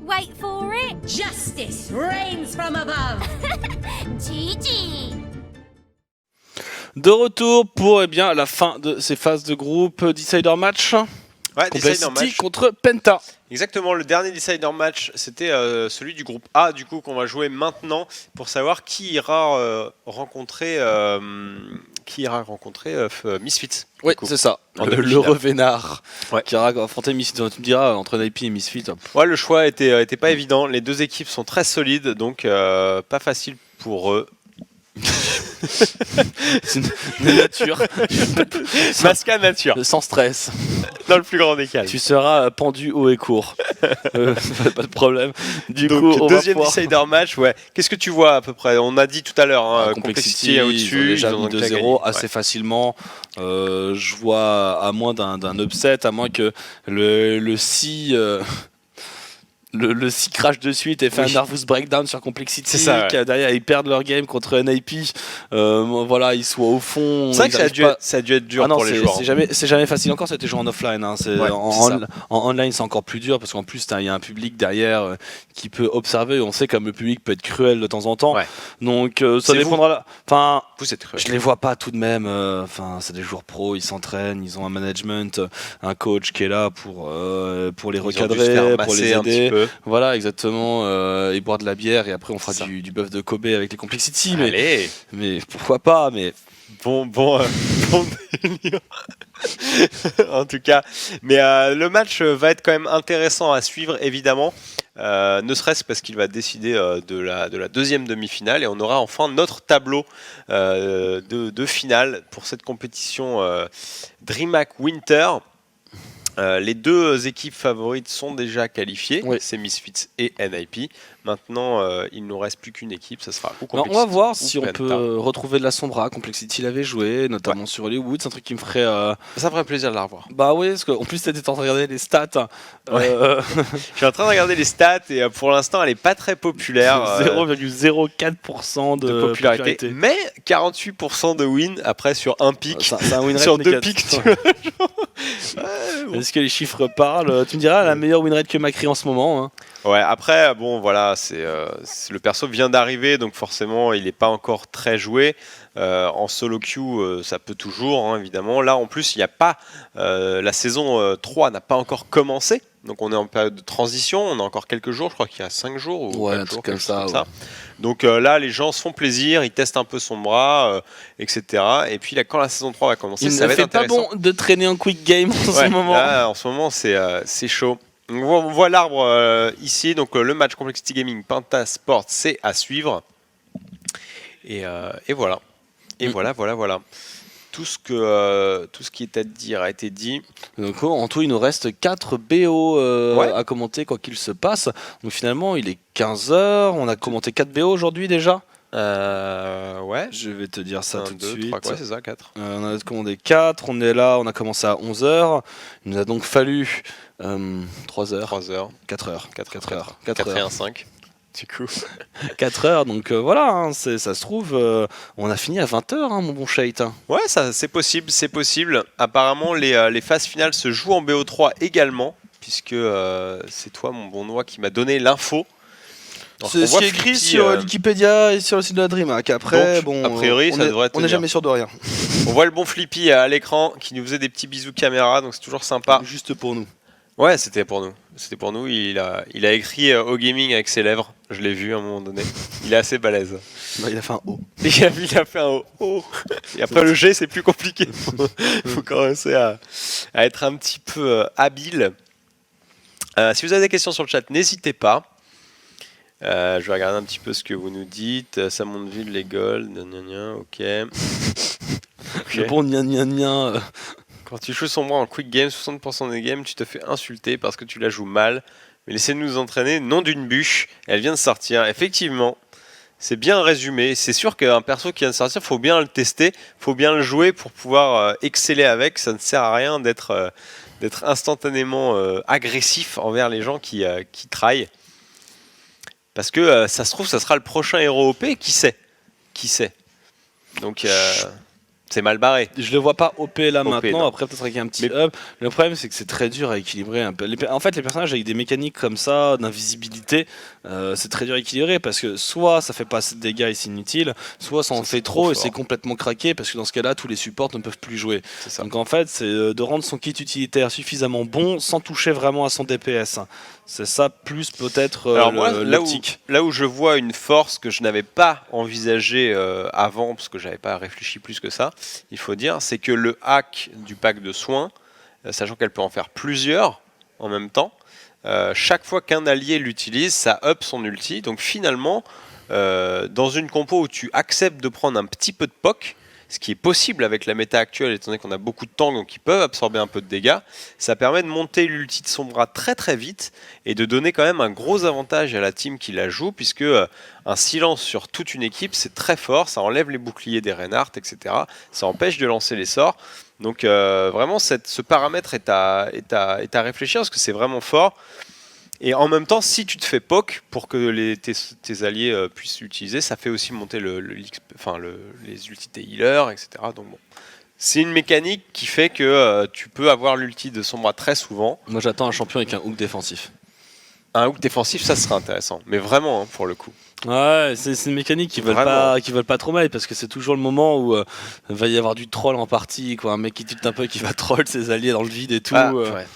Wait for it. Justice reigns from above. GG. De retour pour la fin de ces phases de groupe. Decider match. Ouais, Decider match contre Penta. Exactement, le dernier Decider match, c'était celui du groupe A, du coup, qu'on va jouer maintenant pour savoir qui ira rencontrer Misfits. Oui, c'est ça. Le revénard qui ira affronter Misfits. Tu me diras, entre Naipi et Misfits. Ouais, le choix était pas évident. Les deux équipes sont très solides, donc pas facile pour eux. C'est une nature. Masca nature. Sans stress. Dans le plus grand des calmes. Tu seras pendu haut et court. Pas de problème. Donc, deuxième Decider match, ouais. Qu'est-ce que tu vois à peu près? On a dit tout à l'heure, Complexity au-dessus. Ils ont déjà 2-0 assez facilement. Je vois, à moins d'un upset, à moins que le si... Le 6 crash de suite et fait un nervous breakdown sur Complexity. C'est ça, ouais. Derrière, ils perdent leur game contre NIP. Voilà, ils soient au fond. C'est vrai que ça a dû être dur pour les joueurs. C'est jamais facile encore, c'était joué en offline. Hein. En online, c'est encore plus dur parce qu'en plus, il y a un public derrière qui peut observer. On sait comme le public peut être cruel de temps en temps. Ouais. Donc, ça dépendra. Enfin, vous êtes cruel. Je les vois pas tout de même. C'est des joueurs pros, ils s'entraînent, ils ont un management, un coach qui est là pour les recadrer, pour les aider. Voilà, exactement. Et boire de la bière et après on fera du bœuf de Kobe avec les Complexity. Mais pourquoi pas? Mais bon délire. En tout cas, mais le match va être quand même intéressant à suivre, évidemment. Ne serait-ce parce qu'il va décider de la deuxième demi-finale et on aura enfin notre tableau de finale pour cette compétition DreamHack Winter. Les deux équipes favorites sont déjà qualifiées, c'est Misfits et NIP. Maintenant, il ne nous reste plus qu'une équipe, ça sera ou Complexity. On va voir si on peut retrouver de la Sombra. Complexity l'avait joué, notamment sur Hollywood. C'est un truc qui me ferait. Ça me ferait plaisir de la revoir. Bah oui, parce qu'en plus, tu étais en train de regarder les stats. Je suis en train de regarder les stats et pour l'instant, elle n'est pas très populaire. 0,04% de popularité. Mais 48% de win après sur un pic. C'est un win rate sur deux pics. Est-ce que les chiffres parlent? Tu me diras la meilleure win rate que Macri en ce moment. Hein. Ouais, après, bon, voilà, le perso vient d'arriver, donc forcément, il n'est pas encore très joué. En solo queue, ça peut toujours, hein, évidemment. Là, en plus, il n'y a pas. La saison 3 n'a pas encore commencé, donc on est en période de transition. On a encore quelques jours, je crois qu'il y a 5 jours ou 4 jours, comme ça. Donc là, les gens se font plaisir, ils testent un peu son bras, etc. Et puis là, quand la saison 3 va commencer, ça va être intéressant. Il ne fait pas bon de traîner en quick game en ce moment. Là, en ce moment, c'est chaud. On voit l'arbre ici, donc le match Complexity Gaming Penta Sport, c'est à suivre. Et voilà. Et voilà. Tout ce qui est à dire a été dit. Donc, en tout, il nous reste 4 BO à commenter quoi qu'il se passe. Donc finalement, il est 15h. On a commenté 4 BO aujourd'hui déjà. Ouais. Je vais te dire ça tout de suite. 3, c'est ça, 4. On a commandé 4. On est là, on a commencé à 11h. Il nous a donc fallu 3 heures. 4 heures. 4 et 1, 5. Du coup. 4 heures, donc voilà, hein, ça se trouve, on a fini à 20h, hein, mon bon Shait. Ouais, ça, c'est possible. Apparemment, les phases finales se jouent en BO3 également, puisque c'est toi, mon bon Noix, qui m'a donné l'info. C'est ce qui est écrit sur Wikipédia et sur le site de la DreamHack. Après, donc, a priori, ça devrait être. On n'est jamais sûr de rien. On voit le bon Flippy à l'écran qui nous faisait des petits bisous caméra, donc c'est toujours sympa. Juste pour nous. Ouais, c'était pour nous. Il a écrit au gaming avec ses lèvres. Je l'ai vu à un moment donné. Il est assez balèze. Bah, il a fait un O. Il a fait un O. Et après le G, c'est plus compliqué. Faut commencer à être un petit peu habile. Si vous avez des questions sur le chat, n'hésitez pas. Je vais regarder un petit peu ce que vous nous dites. Samonville, les golds, ok. Le bon gna. Quand tu joues son bras en quick game, 60% des games, tu te fais insulter parce que tu la joues mal. Mais laissez-nous entraîner, nom d'une bûche. Elle vient de sortir. Effectivement, c'est bien résumé. C'est sûr qu'un perso qui vient de sortir, il faut bien le tester, il faut bien le jouer pour pouvoir exceller avec. Ça ne sert à rien d'être instantanément agressif envers les gens qui traillent. Parce que ça se trouve, ça sera le prochain héros OP. Qui sait? Donc... C'est mal barré. Je le vois pas OP là OP, maintenant, non. après peut-être avec un petit up. Le problème c'est que c'est très dur à équilibrer un peu. En fait les personnages avec des mécaniques comme ça, d'invisibilité, c'est très dur à équilibrer parce que soit ça fait pas assez de dégâts et c'est inutile, soit ça en fait trop et c'est complètement craqué parce que dans ce cas là tous les supports ne peuvent plus jouer. Donc en fait c'est de rendre son kit utilitaire suffisamment bon sans toucher vraiment à son DPS. C'est ça plus peut-être l'optique. Là où je vois une force que je n'avais pas envisagée avant, parce que j'avais pas réfléchi plus que ça, il faut dire, c'est que le hack du pack de soins, sachant qu'elle peut en faire plusieurs en même temps, chaque fois qu'un allié l'utilise, ça up son ulti. Donc finalement, dans une compo où tu acceptes de prendre un petit peu de poc, ce qui est possible avec la méta actuelle, étant donné qu'on a beaucoup de tanks donc ils peuvent absorber un peu de dégâts, ça permet de monter l'ulti de Sombra très très vite et de donner quand même un gros avantage à la team qui la joue, puisque un silence sur toute une équipe c'est très fort, ça enlève les boucliers des Reinhardt, etc. Ça empêche de lancer les sorts. Donc vraiment ce paramètre est à réfléchir parce que c'est vraiment fort. Et en même temps, si tu te fais poke pour que tes alliés puissent l'utiliser, ça fait aussi monter les ultis des healers, etc. Donc bon, c'est une mécanique qui fait que tu peux avoir l'ulti de Sombra très souvent. Moi j'attends un champion avec un hook défensif. Un hook défensif, ça serait intéressant, mais vraiment pour le coup. Ouais, c'est une mécanique qui veulent pas trop mettre parce que c'est toujours le moment où va y avoir du troll en partie, quoi, un mec qui tilte un peu qui va troll ses alliés dans le vide et tout. Ouais.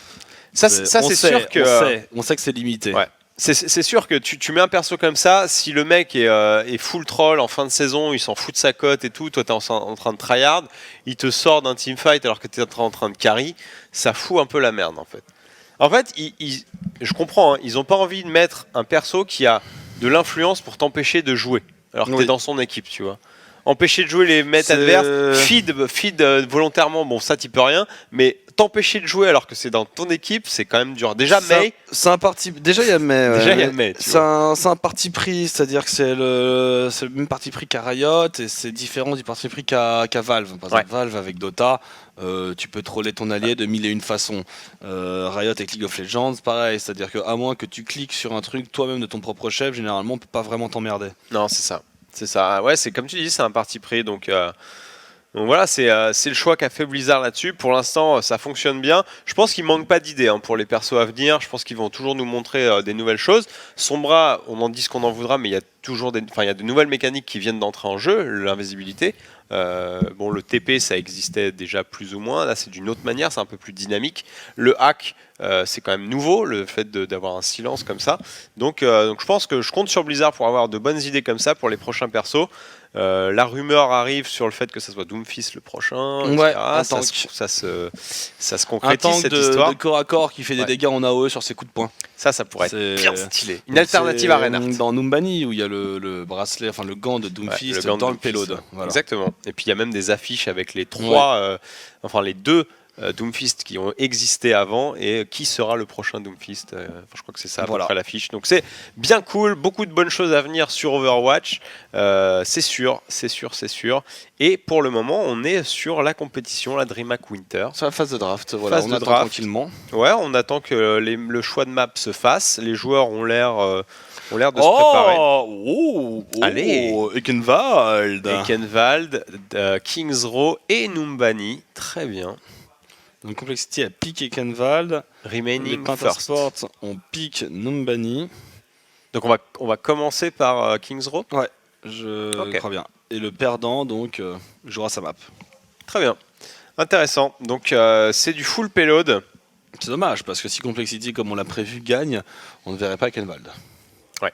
Ça c'est sûr que on sait que c'est limité. Ouais. C'est sûr que tu mets un perso comme ça, si le mec est full troll en fin de saison, il s'en fout de sa cote et tout, toi t'es en train de tryhard, il te sort d'un teamfight alors que t'es en train de carry, ça fout un peu la merde en fait. En fait, je comprends, hein, ils ont pas envie de mettre un perso qui a de l'influence pour t'empêcher de jouer, alors que t'es dans son équipe, tu vois. Empêcher de jouer les mates adverses, feed volontairement, bon ça t'y peux rien, mais t'empêcher de jouer alors que c'est dans ton équipe, c'est quand même dur. Déjà Mei, c'est un parti. Déjà il y a Mei. Déjà il y a Mei. C'est un parti pris, c'est-à-dire que c'est le même parti pris qu'à Riot et c'est différent du parti pris qu'à Valve. Par exemple, Valve avec Dota, tu peux troller ton allié de mille et une façons. Riot avec League of Legends, pareil, c'est-à-dire qu'à moins que tu cliques sur un truc toi-même de ton propre chef, généralement on peut pas vraiment t'emmerder. Non, c'est ça. C'est ça. Ouais, c'est comme tu dis, c'est un parti pris. Donc voilà, c'est le choix qu'a fait Blizzard là-dessus. Pour l'instant, ça fonctionne bien. Je pense qu'il manque pas d'idées pour les persos à venir. Je pense qu'ils vont toujours nous montrer des nouvelles choses. Sombra, on en dit ce qu'on en voudra, mais il y a toujours il y a de nouvelles mécaniques qui viennent d'entrer en jeu. L'invisibilité. Bon, le TP, ça existait déjà plus ou moins. Là, c'est d'une autre manière, c'est un peu plus dynamique. Le hack, c'est quand même nouveau, le fait d'avoir un silence comme ça. Donc je pense que je compte sur Blizzard pour avoir de bonnes idées comme ça pour les prochains persos. La rumeur arrive sur le fait que ça soit Doomfist le prochain, etc. Ouais, ça se concrétise cette histoire. De corps à corps qui fait des dégâts en AOE sur ses coups de poing. Ça pourrait être bien stylé. Une alternative à Reinhardt. Dans Numbani où il y a le bracelet, enfin le gant de Doomfist dans le payload. Voilà. Exactement. Et puis il y a même des affiches avec les trois, les deux Doomfist qui ont existé avant et qui sera le prochain Doomfist. Je crois que c'est ça à peu près l'affiche. Donc c'est bien cool, beaucoup de bonnes choses à venir sur Overwatch. C'est sûr. Et pour le moment, on est sur la compétition, la DreamHack Winter. Sur la phase de draft, voilà, on attend tranquillement. Ouais, on attend que le choix de map se fasse. Les joueurs ont l'air de se préparer. Allez, Ekenvald, Kings Row et Numbani. Très bien. Donc Complexity a piqué Ekenvald. Remaining les first. Sport on pique Numbani. Donc on va commencer par Kings Row. Ouais, je crois bien. Et le perdant donc jouera sa map. Très bien. Intéressant. Donc c'est du full payload. C'est dommage parce que si Complexity comme on l'a prévu gagne, on ne verrait pas Ekenvald. Ouais.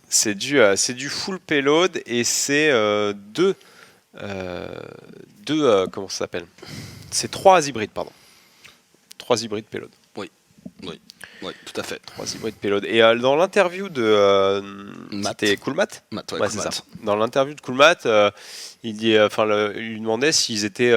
C'est du full payload et c'est deux comment ça s'appelle ? C'est 3 hybrides, pardon. 3 hybrides payload. Oui, tout à fait. 3 hybrides payload. Et dans l'interview de c'était Coolmat. Ouais, c'est ça. Dans l'interview de Coolmat, il lui demandait s'ils étaient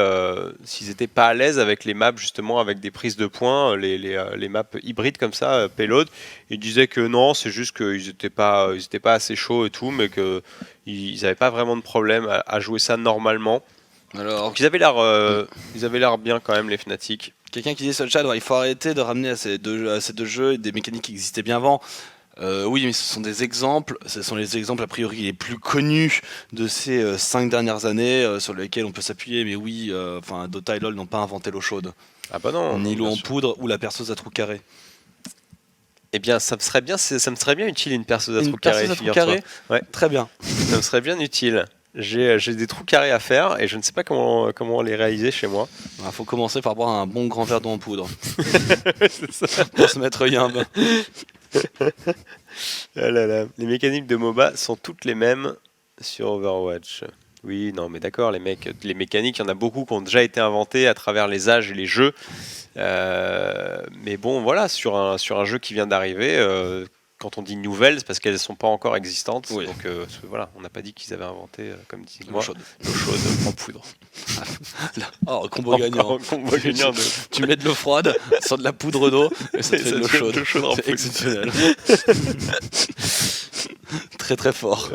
pas à l'aise avec les maps justement avec des prises de points, les maps hybrides comme ça, payload. Il disait que non, c'est juste qu'ils étaient pas assez chauds et tout, mais que ils n'avaient pas vraiment de problème à jouer ça normalement. Alors, donc ils avaient l'air bien quand même les Fnatic. Quelqu'un qui dit sur le chat, il faut arrêter de ramener à ces deux jeux des mécaniques qui existaient bien avant. Oui, mais ce sont des exemples, ce sont les exemples a priori les plus connus de ces 5 dernières années sur lesquels on peut s'appuyer, mais oui, Dota et LoL n'ont pas inventé l'eau chaude. Ah bah non. Ni l'eau en poudre ou la perceuse à trous carrés. Eh bien, ça me serait bien utile une perceuse à trous carrés. Une perceuse à trous carrés ? Ouais, très bien. Ça me serait bien utile. J'ai des trous carrés à faire et je ne sais pas comment les réaliser chez moi. Il faut commencer par boire un bon grand verre d'eau en poudre. C'est ça. Pour se mettre yimbe. Ah là là. Les mécaniques de MOBA sont toutes les mêmes sur Overwatch. Oui, non, mais d'accord, les mécaniques, il y en a beaucoup qui ont déjà été inventées à travers les âges et les jeux. Mais bon, voilà, sur un jeu qui vient d'arriver, quand on dit nouvelles, c'est parce qu'elles ne sont pas encore existantes. Oui. Donc voilà, on n'a pas dit qu'ils avaient inventé, comme dit l'eau chaude en poudre. Oh, combo gagnant. Combo gagnant tu mets de l'eau froide sur de la poudre d'eau et ça te fait de l'eau chaude. C'est exceptionnel. Très très fort.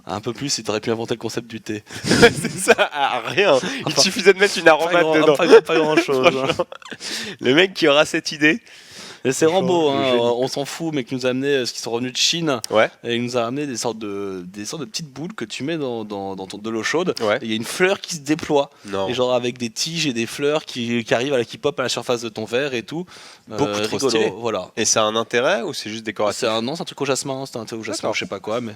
Un peu plus, si t'aurais pu inventer le concept du thé. C'est ça, rien. Il suffisait de mettre une aromate dedans. Pas grand chose. Le mec qui aura cette idée. C'est Rambo, on s'en fout, mais qui nous a amené ce qui sont revenus de Chine. Ouais. Et il nous a amené des sortes de petites boules que tu mets dans de l'eau chaude. Ouais. Et il y a une fleur qui se déploie. Non. Et genre avec des tiges et des fleurs qui arrivent qui pop à la surface de ton verre et tout. Beaucoup trop stylé. Voilà. Et ça a un intérêt ou c'est juste décoratif ? C'est un truc au jasmin, c'est un thé au jasmin, je sais pas quoi, mais.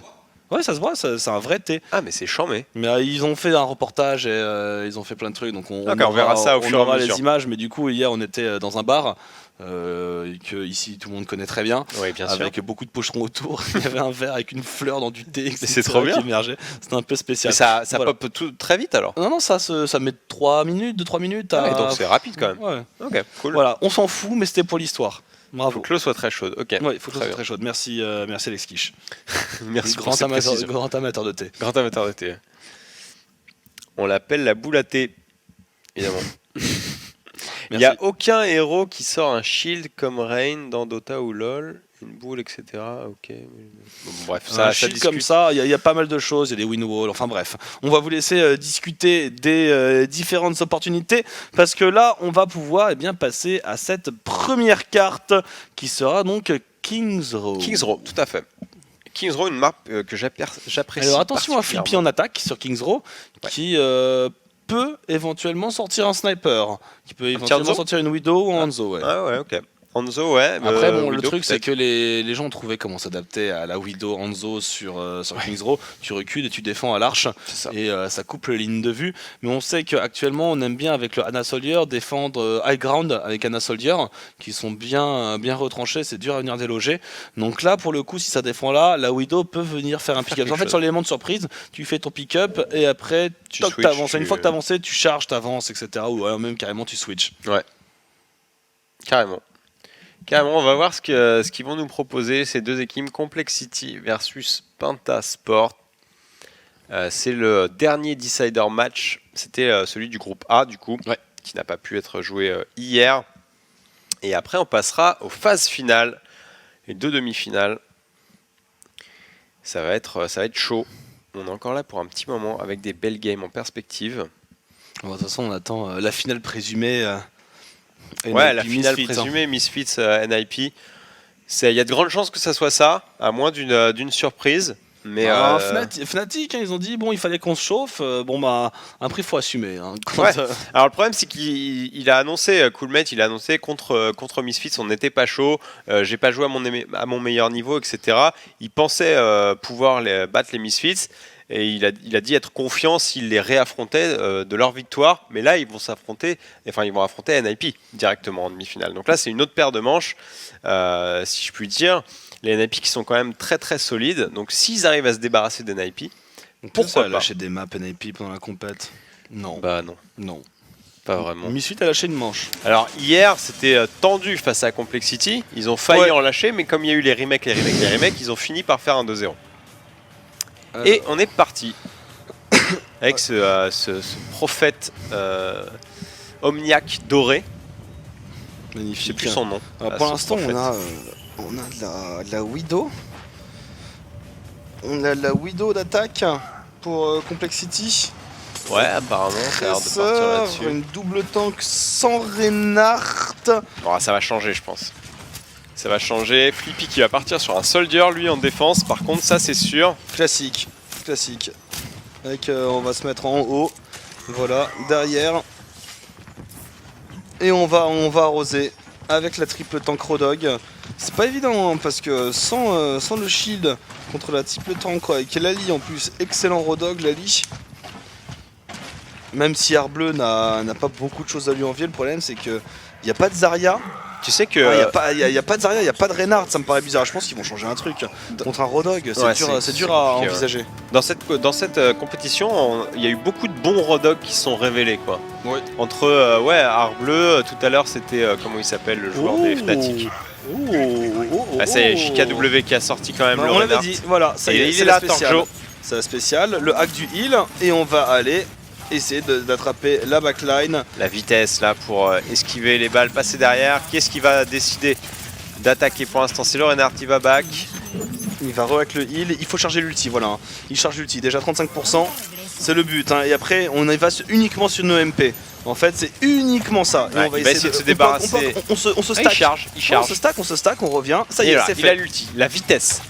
Ouais, ça se voit, c'est un vrai thé. Ah, mais c'est chambé. Mais ils ont fait un reportage et ils ont fait plein de trucs, donc on verra ça au fur et à mesure. Les images, mais du coup, hier, on était dans un bar que ici tout le monde connaît très bien, oui, bien sûr. Avec beaucoup de pocherons autour. Il y avait un verre avec une fleur dans du thé, c'est trop bien. Qui émergeait. C'était un peu spécial. Mais ça voilà. Pop très vite alors ? Non, ça met 2-3 minutes. Ah, donc c'est rapide quand même. Ouais. Ok, cool. Voilà, on s'en fout, mais c'était pour l'histoire. Bravo. Il faut que l'eau soit très chaude. Ok. Ouais, il faut que l'eau soit très chaude. Merci Alex Quiche. Merci grand amateur de thé. Grand amateur de thé. On l'appelle la boule à thé, évidemment. Il n'y a aucun héros qui sort un shield comme Rain dans Dota ou LoL, une boule, etc. Ok. Bon, bref, ça discute. Comme ça, il y a pas mal de choses, il y a des win walls, enfin bref. On va vous laisser discuter des différentes opportunités parce que là, on va pouvoir passer à cette première carte qui sera donc King's Row. King's Row, tout à fait. King's Row, une map que j'apprécie. Alors attention à Flippy en attaque sur King's Row, qui peut éventuellement sortir un sniper, qui peut éventuellement sortir une Widow ou un Hanzo. Ouais. Ah ouais, ok. Hanzo, ouais. Après, bon, le truc, c'est que les gens ont trouvé comment s'adapter à la Widow Hanzo sur King's Row. Tu recules et tu défends à l'arche, et ça coupe les lignes de vue. Mais on sait qu'actuellement, on aime bien avec le Anna Soldier défendre high ground avec Anna Soldier, qui sont bien retranchés. C'est dur à venir déloger. Donc là, pour le coup, si ça défend là, la Widow peut venir faire un pick-up. En fait, sur l'élément de surprise, tu fais ton pick-up et après, tu avances. Une fois que tu as avancé, tu charges, tu avances, etc. Ou alors même carrément, tu switches. Ouais. Carrément, on va voir ce qu'ils vont nous proposer, ces deux équipes, Complexity versus Pentasport. C'est le dernier Decider match, c'était celui du groupe A du coup, qui n'a pas pu être joué hier. Et après on passera aux phases finales, les deux demi-finales. Ça va être chaud. On est encore là pour un petit moment avec des belles games en perspective. De toute façon on attend la finale présumée. La finale présumée, Misfits NIP. Il y a de grandes chances que ça soit ça, à moins d'une surprise. Mais Fnatic, ils ont dit il fallait qu'on se chauffe. Après il faut assumer. Alors le problème c'est qu'il a annoncé, Coolmate, il a annoncé contre Misfits, on n'était pas chaud. J'ai pas joué à mon meilleur niveau, etc. Il pensait pouvoir battre les Misfits. Et il a dit être confiant s'il les réaffrontait de leur victoire. Mais là, ils vont affronter NIP directement en demi-finale. Donc là, c'est une autre paire de manches, si je puis dire. Les NIP qui sont quand même très très solides. Donc s'ils arrivent à se débarrasser des NIP, pourquoi lâcher des maps NIP pendant la compète ? Non. Bah non. Pas vraiment. Misfits a lâché une manche. Alors hier, c'était tendu face à Complexity. Ils ont failli en lâcher, mais comme il y a eu les remakes, ils ont fini par faire un 2-0. Et on est parti avec ce prophète omniaque doré. Magnifique. Je sais plus son nom. Pour l'instant, on a de la Widow. On a de la Widow d'attaque pour Complexity. Ouais, apparemment, ça a l'air de partir là-dessus. Une double tank sans Reinhardt. Bon, ça va changer, je pense. Ça va changer. Flippy qui va partir sur un soldier lui en défense. Par contre, ça c'est sûr. Classique. Avec, on va se mettre en haut. Voilà, derrière. Et on va arroser avec la triple tank Rodog. C'est pas évident hein, parce que sans le shield contre la triple tank avec Lali en plus, excellent Rodog Lali. Même si Arbleu n'a pas beaucoup de choses à lui envier, le problème c'est que il n'y a pas de Zarya. Tu sais que... Il n'y a pas de Zarya, il n'y a pas de Reinhardt, ça me paraît bizarre. Je pense qu'ils vont changer un truc. Contre un Rodog, c'est dur à envisager. Dans cette compétition, il y a eu beaucoup de bons Rodog qui se sont révélés. Quoi. Ouais. Entre Arbleu, tout à l'heure c'était, comment il s'appelle, le joueur des Fnatic. C'est JKW qui a sorti quand même le on l'avait Reinhardt. dit, voilà, ça y est, il est là, Torjo. C'est la spéciale, le hack du heal, et on va aller essayer d'attraper la backline. La vitesse là pour esquiver les balles, passer derrière. Qui est-ce qui va décider d'attaquer pour l'instant? C'est le Reinhardt qui va back. Il va re-hack le heal, il faut charger l'ulti, voilà. Il charge l'ulti, déjà 35%, c'est le but. Hein. Et après, on y va uniquement sur nos MP. En fait, c'est uniquement ça. Et ouais, on va essayer de se débarrasser. On se stack. Il charge. On se stack, on revient. Ça y est, c'est fait. Il a l'ulti, la vitesse.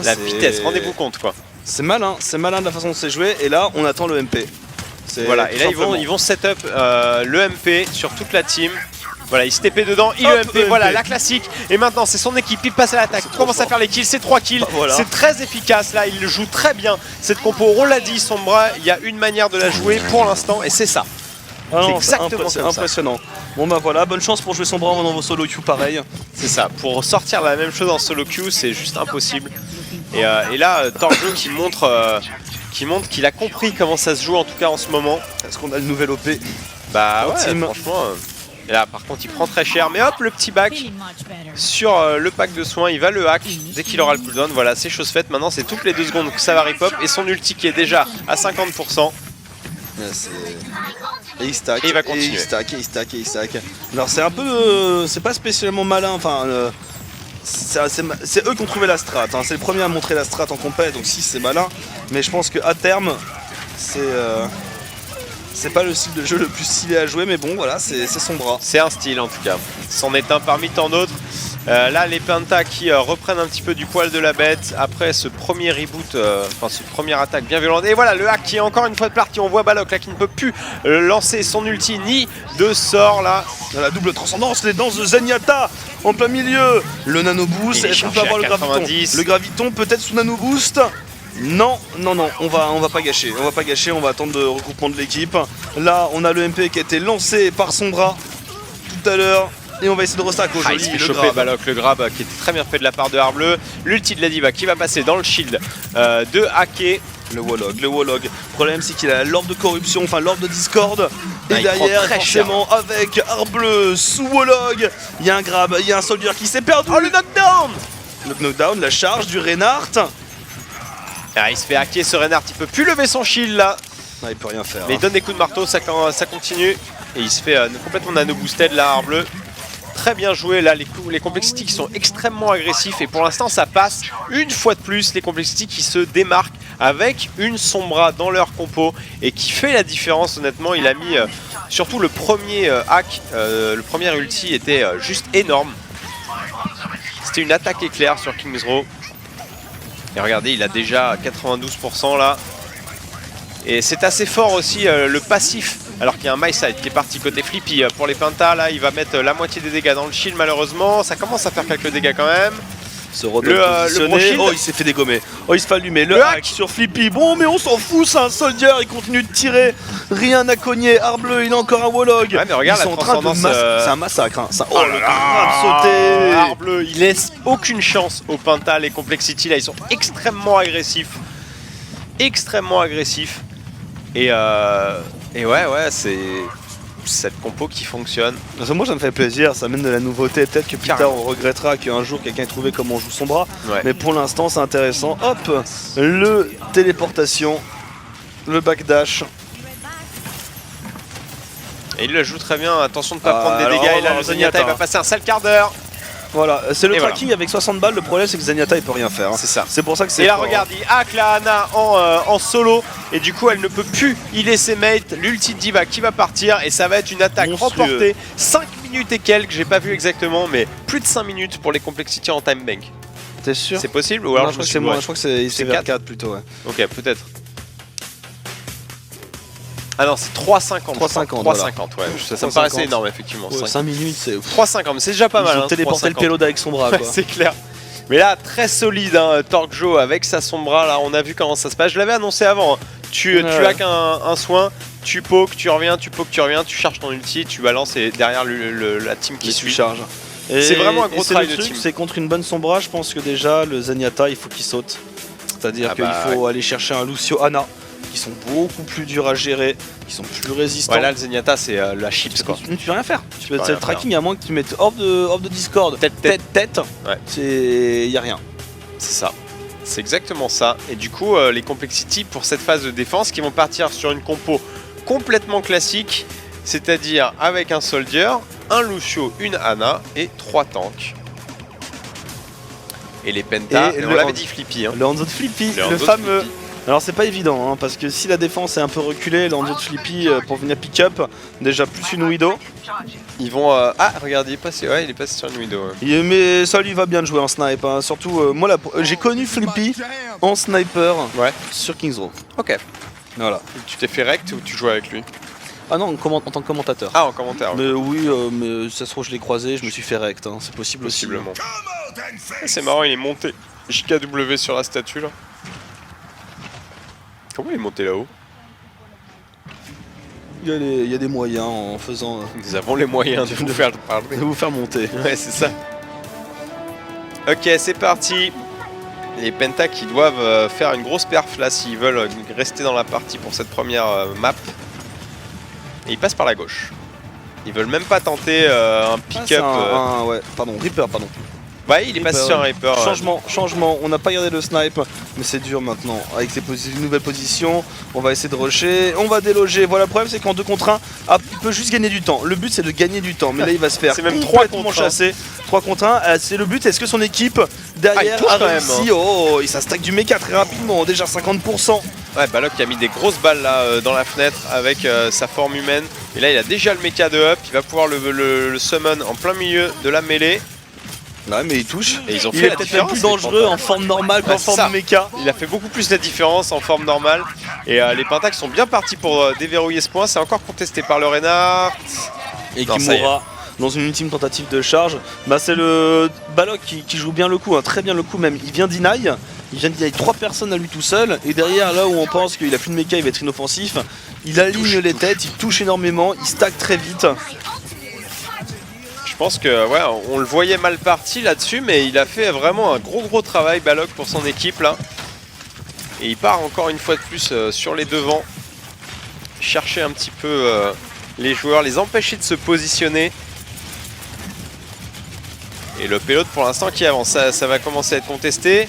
La vitesse, rendez-vous compte quoi. C'est malin de la façon dont c'est joué. Et là, on attend le MP. Voilà, et là ils vont set up le MP sur toute la team. Voilà, il se TP dedans, il le MP, voilà la classique. Et maintenant c'est son équipe, il passe à l'attaque, il commence à faire les kills, c'est 3 kills. Voilà. C'est très efficace là, il le joue très bien. Cette compo, on l'a dit, Sombra, il y a une manière de la jouer pour l'instant et c'est ça. C'est exactement impressionnant. Bon bah voilà, bonne chance pour jouer Sombra dans vos solo queue pareil. C'est ça, pour sortir la même chose en solo queue, c'est juste impossible. Et là, Torjo qui montre qu'il a compris comment ça se joue en tout cas en ce moment. Est-ce qu'on a le nouvel OP? Bah ouais, franchement. Et là par contre il prend très cher, mais hop le petit back sur le pack de soins, il va le hack dès qu'il aura le cooldown. Voilà, c'est chose faite, maintenant c'est toutes les 2 secondes que ça va rip-up et son ulti qui est déjà à 50%. Et il stack, et il va continuer. Et il stack. Alors c'est un peu... c'est pas spécialement malin, enfin... c'est eux qui ont trouvé la strat, hein. C'est le premier à montrer la strat en compète, donc si c'est malin. Mais je pense qu'à terme, c'est pas le style de jeu le plus stylé à jouer, mais bon voilà, c'est son bras. C'est un style en tout cas, c'en est un parmi tant d'autres. Là les Penta qui reprennent un petit peu du poil de la bête après ce premier reboot, enfin ce premier attaque bien violente. Et voilà le hack qui est encore une fois de partie, on voit Balok là qui ne peut plus lancer son ulti ni de sort là. Dans la double transcendance, les danses de Zenyatta en plein milieu. Le nano boost, est-ce qu'on peut avoir le graviton? Le graviton peut-être sous nano boost? Non, on va pas gâcher, on va attendre le regroupement de l'équipe. Là on a le MP qui a été lancé par Sombra tout à l'heure. Et on va essayer de restack au joli. Il se fait choper Balok, le grab qui était très bien fait de la part de Arbleu. L'ulti de la diva qui va passer dans le shield de Hake. Le Wolog. Le problème c'est qu'il a l'orbe de corruption, enfin l'orbe de Discord. Et derrière, forcément, avec Arbleu sous Wolog, il y a un grab, il y a un soldier qui s'est perdu. Oh le knockdown! Le knockdown, la charge du Reinhardt. Ah, il se fait hacker ce Reinhardt, il peut plus lever son shield là. Non, il peut rien faire. Mais il donne des coups de marteau, ça continue. Et il se fait complètement nano boosted là, Arbleu. Très bien joué là, les Complexity qui sont extrêmement agressifs et pour l'instant ça passe une fois de plus, les Complexity qui se démarquent avec une Sombra dans leur compo et qui fait la différence honnêtement. Il a mis surtout le premier hack, le premier ulti était juste énorme. C'était une attaque éclair sur King's Row. Et regardez, il a déjà 92% là. Et c'est assez fort aussi le passif, alors qu'il y a un MySide qui est parti côté Flippy pour les Penta. Là il va mettre la moitié des dégâts dans le shield malheureusement, ça commence à faire quelques dégâts quand même. Ce le oh il s'est fait dégommer, oh il se fait allumer, le hack sur Flippy. Bon mais on s'en fout, c'est un soldier, il continue de tirer, rien à cogner. Arbleu il a encore un Wolog. Ouais mais regarde, la transcendance, c'est un massacre hein. Ça... Oh le sauter. Arbleu il laisse aucune chance aux Penta, les Complexity là ils sont extrêmement agressifs. Et ouais, c'est cette compo qui fonctionne. Moi ça me fait plaisir, ça amène de la nouveauté. Peut-être que plus tard on regrettera qu'un jour quelqu'un ait trouvé comment on joue Sombra. Ouais. Mais pour l'instant c'est intéressant. Hop, le téléportation, le backdash. Et il le joue très bien, attention de ne pas prendre des dégâts. Et là le Zenyatta il va passer un sale quart d'heure. Voilà, c'est le tracking avec 60 balles, le problème c'est que Zenyatta il peut rien faire. Hein. C'est ça. C'est pour ça que c'est. Et là regarde, il hack la Ana en solo et du coup elle ne peut plus healer ses mates. L'ulti de Diva qui va partir et ça va être une attaque remportée. 5 minutes et quelques, j'ai pas vu exactement, mais plus de 5 minutes pour les Complexity en time bank. T'es sûr? C'est possible ou alors non, je crois que c'est moins, je crois que c'est vers 4 plutôt, ouais. Ok, peut-être. Ah non, c'est 3,50. 3,50. 3,50, ouais. Ça me paraissait énorme, effectivement. Ouais, 5 minutes, c'est. 3,50, mais c'est déjà pas mal. Ils ont téléporté le payload avec son bras, quoi. C'est clair. Mais là, très solide, hein, Torque avec sa sombra. Là, on a vu comment ça se passe. Je l'avais annoncé avant. Hein. Tu as qu'un soin, tu poke, tu reviens, tu poke, tu reviens, tu charges ton ulti, tu balances et derrière la team qui suit. Charge. C'est vraiment un gros travail de team. C'est contre une bonne sombra, je pense que déjà le Zenyatta il faut qu'il saute. C'est-à-dire qu'il faut aller chercher un Lucio Ana qui sont beaucoup plus durs à gérer, qui sont plus résistants. Ouais, là le Zenyatta c'est la chips quoi. Tu peux rien faire. C'est le tracking à moins que tu mettes hors de Discord. Tête. Ouais. Y a rien. C'est ça. C'est exactement ça. Et du coup les Complexity pour cette phase de défense qui vont partir sur une compo complètement classique, c'est-à-dire avec un Soldier, un Lucio, une Ana et 3 tanks. Et les Penta, et on l'avait dit Flippy. Hein. Le Hanzo de Flippy, le fameux. Flippy. Alors c'est pas évident, hein, parce que si la défense est un peu reculée, le Hanzo de Flippy pour venir pick-up, déjà plus une Widow. Ils vont... Ah, regarde, il est passé sur une Widow. Ouais. Mais ça lui va bien de jouer en snipe, hein. Surtout, moi j'ai connu Flippy en sniper sur Kings Row. Ok. Voilà. Et tu t'es fait rect ou tu jouais avec lui? Ah non, en tant que commentateur. Ah, en commentaire. Mais oui, mais ça se trouve, je l'ai croisé, je me suis fait rect. Hein. C'est possible possiblement. C'est marrant, il est monté. JKW sur la statue là. Comment il est monté là-haut? Il y a des moyens en faisant. Nous avons les moyens de vous faire parler. De vous faire monter. Ouais, c'est ça. Ok, c'est parti. Les Penta qui doivent faire une grosse perf là s'ils veulent rester dans la partie pour cette première map. Et ils passent par la gauche. Ils veulent même pas tenter un pick-up. Ouais, pardon, Reaper, pardon. Ouais, il est passé sur un Reaper. Changement, on n'a pas gardé le snipe, mais c'est dur maintenant. Avec ces nouvelles positions, on va essayer de rusher, on va déloger. Voilà, le problème c'est qu'en 2 contre 1, il peut juste gagner du temps. Le but c'est de gagner du temps, mais là il va se faire même 3 contre chasser. 3 contre 1, c'est le but. Est-ce que son équipe derrière a réussi? Oh, et ça stack du méca très rapidement, déjà 50%. Ouais, Balok qui a mis des grosses balles là dans la fenêtre avec sa forme humaine. Et là il a déjà le méca de up, il va pouvoir le summon en plein milieu de la mêlée. Ouais, mais il touche. Et ils ont il fait est peut-être plus dangereux en forme normale qu'en forme méca. Il a fait beaucoup plus la différence en forme normale. Et les Pentax sont bien partis pour déverrouiller ce point. C'est encore contesté par le Reinhardt. Et qui mourra dans une ultime tentative de charge. Bah, c'est le Balok qui joue bien le coup, hein, très bien le coup même. Il vient deny. Il vient deny 3 personnes à lui tout seul. Et derrière, là où on pense qu'il a plus de méca, il va être inoffensif. Il aligne les têtes, il touche énormément, il stack très vite. Je pense que ouais, on le voyait mal parti là-dessus, mais il a fait vraiment un gros travail Balok pour son équipe là. Et il part encore une fois de plus sur les devants, chercher un petit peu les joueurs, les empêcher de se positionner. Et le payload pour l'instant qui avance, ça va commencer à être contesté.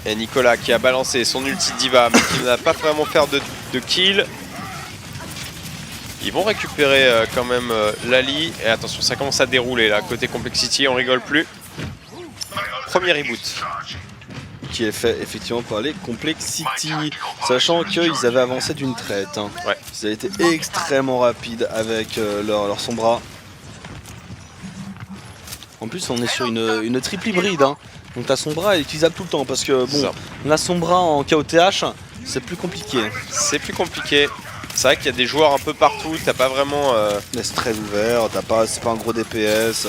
Et Nicolas qui a balancé son ulti Diva, mais qui n'a pas vraiment fait de kill. Ils vont récupérer quand même Lali. Et attention, ça commence à dérouler là, côté Complexity, on rigole plus. Premier reboot. Qui est fait effectivement par les Complexity, sachant qu'ils avaient avancé d'une traite. Hein. Ouais. Ils avaient été extrêmement rapides avec leur Sombra. En plus, on est sur une triple hybride. Hein. Donc la Sombra est utilisable tout le temps parce que bon, la Sombra en KOTH, c'est plus compliqué. C'est plus compliqué. C'est vrai qu'il y a des joueurs un peu partout, t'as pas vraiment... Laisse très ouvert, c'est pas un gros DPS.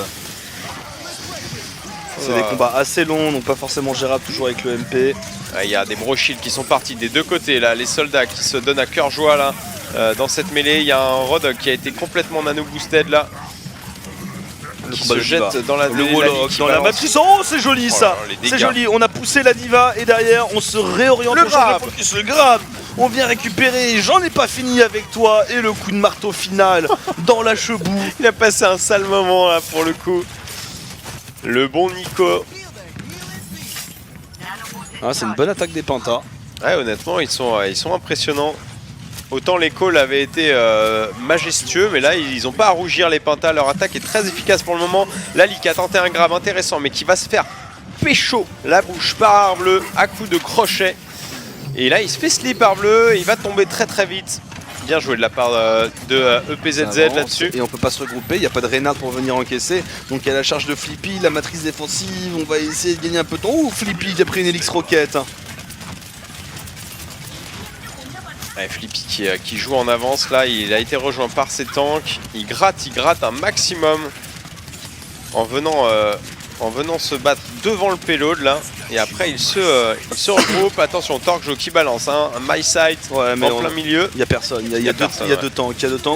C'est des combats assez longs, donc pas forcément gérables toujours avec le MP. Il y a des Broshields qui sont partis des deux côtés, là, les soldats qui se donnent à cœur joie là, dans cette mêlée. Il y a un Rod qui a été complètement nano boosted là. Qui se jette dans la dans la matrice. Oh, c'est joli ça. C'est joli, on a poussé la Diva et derrière on se réoriente. Le grab. Le grab. On vient récupérer, j'en ai pas fini avec toi. Et le coup de marteau final dans la chebout. Il a passé un sale moment là pour le coup. Le bon Nico. Ah, c'est une bonne attaque des Pentas. Ouais, honnêtement, ils sont impressionnants. Autant les calls avaient été majestueux, mais là ils n'ont pas à rougir les Pentas. Leur attaque est très efficace pour le moment. Lali qui a tenté un grab intéressant, mais qui va se faire pécho la bouche par Arbleu à coup de crochet. Et là il se fait slip Arbleu et il va tomber très vite. Bien joué de la part de EPZZ là-dessus. Et on peut pas se regrouper, il n'y a pas de Reynard pour venir encaisser. Donc il y a la charge de Flippy, la matrice défensive, on va essayer de gagner un peu de temps. Ouh, Flippy qui a pris une Helix Rocket. Ouais, Flippy qui joue en avance là, il a été rejoint par ses tanks. Il gratte un maximum en venant se battre devant le payload là. Et après il se regroupe. Attention, Torque qui balance un My Sight en plein milieu. Il y a personne, il y a deux tanks,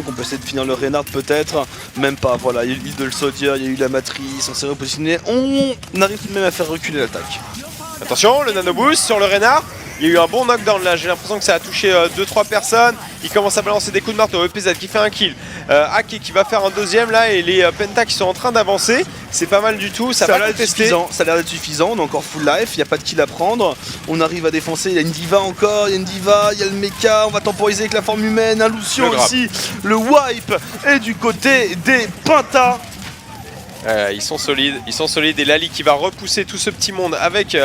on peut essayer de finir le Reynard peut-être, même pas, voilà, il y a eu l'île de le Soldier, il y a eu la matrice, on s'est repositionné, on arrive tout de même à faire reculer l'attaque. Attention, le nano boost sur le Reynard. Il y a eu un bon knockdown là, j'ai l'impression que ça a touché 2-3 personnes. Il commence à balancer des coups de marteau. EPZ qui fait un kill. Aki qui va faire un deuxième là, et les Penta qui sont en train d'avancer. C'est pas mal du tout, ça va contester. Ça a l'air d'être suffisant, on est encore full life, il n'y a pas de kill à prendre. On arrive à défoncer, il y a une diva encore, il y a une diva, il y a le mecha, on va temporiser avec la forme humaine, un Lucio aussi. Le wipe est du côté des Penta. Ils sont solides, et Lali qui va repousser tout ce petit monde avec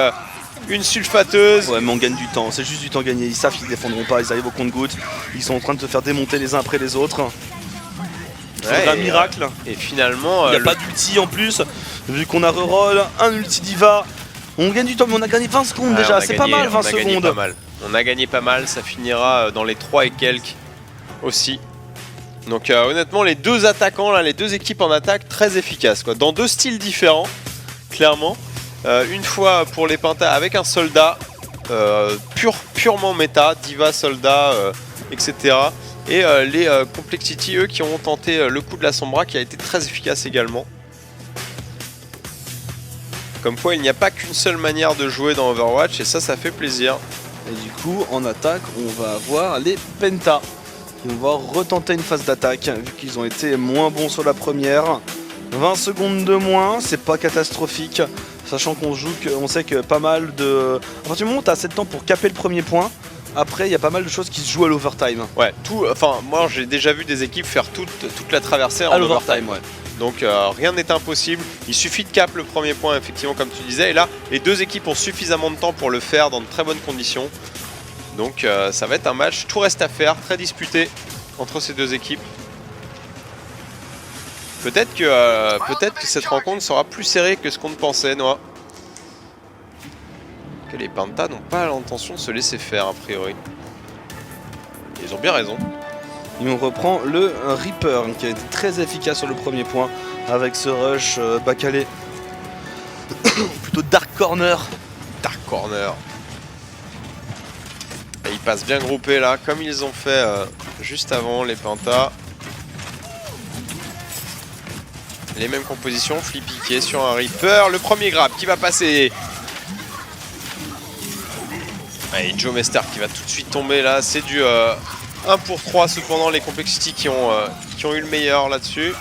une sulfateuse. Ouais, mais on gagne du temps, c'est juste du temps gagné. Ils savent qu'ils ne défendront pas, ils arrivent au compte-gouttes. Ils sont en train de se faire démonter les uns après les autres. C'est un miracle. Et finalement, il n'y a pas d'ulti en plus. Vu qu'on a reroll, un ulti diva. On gagne du temps, mais on a gagné 20 secondes déjà. C'est pas mal 20 secondes. On a gagné pas mal, ça finira dans les 3 et quelques aussi. Donc honnêtement, les deux attaquants, là, les deux équipes en attaque, très efficaces, quoi. Dans deux styles différents, clairement. Une fois pour les Penta avec un soldat purement méta, diva, soldat, etc. Et les Complexity, eux, qui ont tenté le coup de la Sombra, qui a été très efficace également. Comme quoi, il n'y a pas qu'une seule manière de jouer dans Overwatch, et ça fait plaisir. Et du coup, en attaque, on va avoir les Penta. Ils vont retenter une phase d'attaque, vu qu'ils ont été moins bons sur la première. 20 secondes de moins, c'est pas catastrophique. Sachant qu'on sait que pas mal de... À partir du moment où tu as assez de temps pour caper le premier point, après il y a pas mal de choses qui se jouent à l'overtime. Ouais, moi j'ai déjà vu des équipes faire toute la traversée en overtime. Ouais. Donc rien n'est impossible, il suffit de cap le premier point effectivement comme tu disais. Et là, les deux équipes ont suffisamment de temps pour le faire dans de très bonnes conditions. Donc ça va être un match, tout reste à faire, très disputé entre ces deux équipes. Peut-être que cette rencontre sera plus serrée que ce qu'on ne pensait, Noah. Que les Penta n'ont pas l'intention de se laisser faire, a priori. Ils ont bien raison. Et on reprend le Reaper, qui a été très efficace sur le premier point, avec ce rush Bacalé. Plutôt Dark Corner. Dark Corner. Et ils passent bien groupés là, comme ils ont fait juste avant, les Penta. Les mêmes compositions, Flippy qui est sur un Reaper. Le premier grab qui va passer. Et Joe Mester qui va tout de suite tomber là. C'est du 1 pour 3. Cependant, les Complexity qui ont eu le meilleur là-dessus.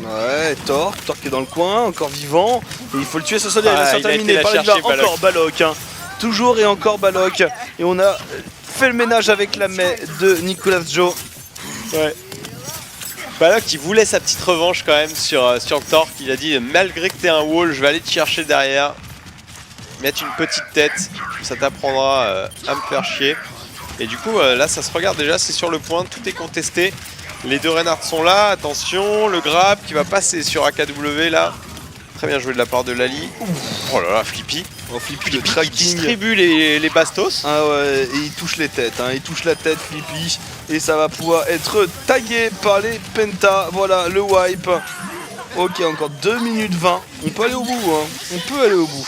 Ouais, Torque qui est dans le coin, encore vivant. Et il faut le tuer, ce soldat, il va se terminer. Encore Balok. Toujours et encore Balok. Et on a fait le ménage avec la main de Nicolas Joe. Ouais. Balok qui voulait sa petite revanche quand même sur Torque. Il a dit malgré que t'es un wall, je vais aller te chercher derrière. Mettre une petite tête, ça t'apprendra à me faire chier. Et du coup là ça se regarde déjà, c'est sur le point, tout est contesté. Les deux Reynards sont là, attention, le grab qui va passer sur AKW là. Très bien joué de la part de Lali. Oh là là, Flippy. Oh, Flippy de tracking. Qui distribue les bastos. Ah ouais, et il touche les têtes, il touche la tête Flippy. Et ça va pouvoir être tagué par les Penta. Voilà, le wipe. Ok, encore 2 minutes 20. On peut aller au bout, on peut aller au bout.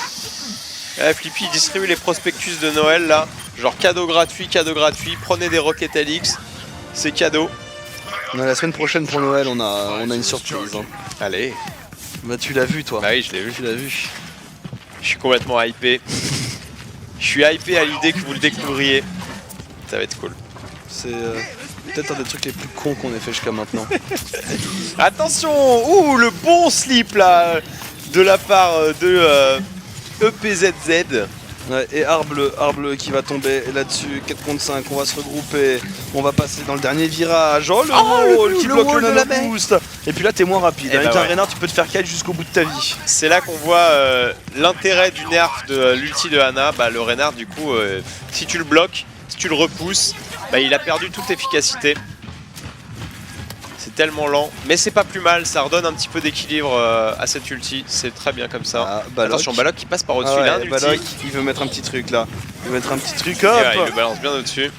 Flippy distribue les prospectus de Noël là. Genre cadeau gratuit, prenez des Rocket Helix. C'est cadeau. La semaine prochaine pour Noël, on a une surprise. Allez. Bah tu l'as vu toi. Bah oui, je l'ai vu. Tu l'as vu. Je suis complètement hypé. Je suis hypé à l'idée que vous le découvriez. Ça va être cool. C'est peut-être un des trucs les plus cons qu'on ait fait jusqu'à maintenant. Attention. Ouh, le bon slip là de la part de EPZZ. Ouais, et Arble qui va tomber là-dessus, 4 contre 5, on va se regrouper, on va passer dans le dernier virage. Oh le wall qui bloque le nano boost. Et puis là t'es moins rapide, avec un Reynard tu peux te faire kite jusqu'au bout de ta vie. C'est là qu'on voit l'intérêt du nerf de l'ulti de Ana. Bah, le Reynard du coup, si tu le bloques, si tu le repousses, bah, il a perdu toute efficacité. C'est tellement lent, mais c'est pas plus mal, ça redonne un petit peu d'équilibre à cette ulti, c'est très bien comme ça. Attention, Balok qui passe par au-dessus, là, Balok, il veut mettre un petit truc là. Il veut mettre un petit truc, hop. Il le balance bien au-dessus.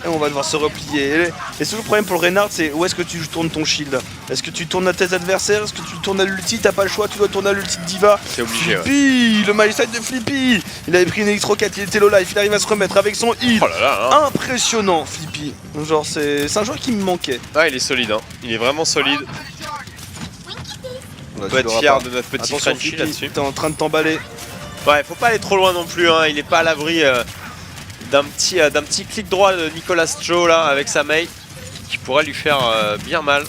Et on va devoir se replier. Et c'est le problème pour le Reinhardt, c'est où est-ce que tu tournes ton shield. Est-ce que tu tournes à tes adversaires? Est-ce que tu tournes à l'ulti? T'as pas le choix, tu dois tourner à l'ulti de Diva. C'est obligé. Flippy, le mileside de Flippy. Il avait pris une Electro 4, il était low life, il arrive à se remettre avec son heal. Oh là là, hein. Impressionnant, Flippy. Genre, c'est un joueur qui me manquait. Ah, il est solide, hein. Il est vraiment solide. On peut être fier de notre petit Frenchie là-dessus. T'es en train de t'emballer. Ouais, faut pas aller trop loin non plus, hein. Il est pas à l'abri d'un petit clic droit de Nicolas Joe là avec sa Mei qui pourrait lui faire bien mal.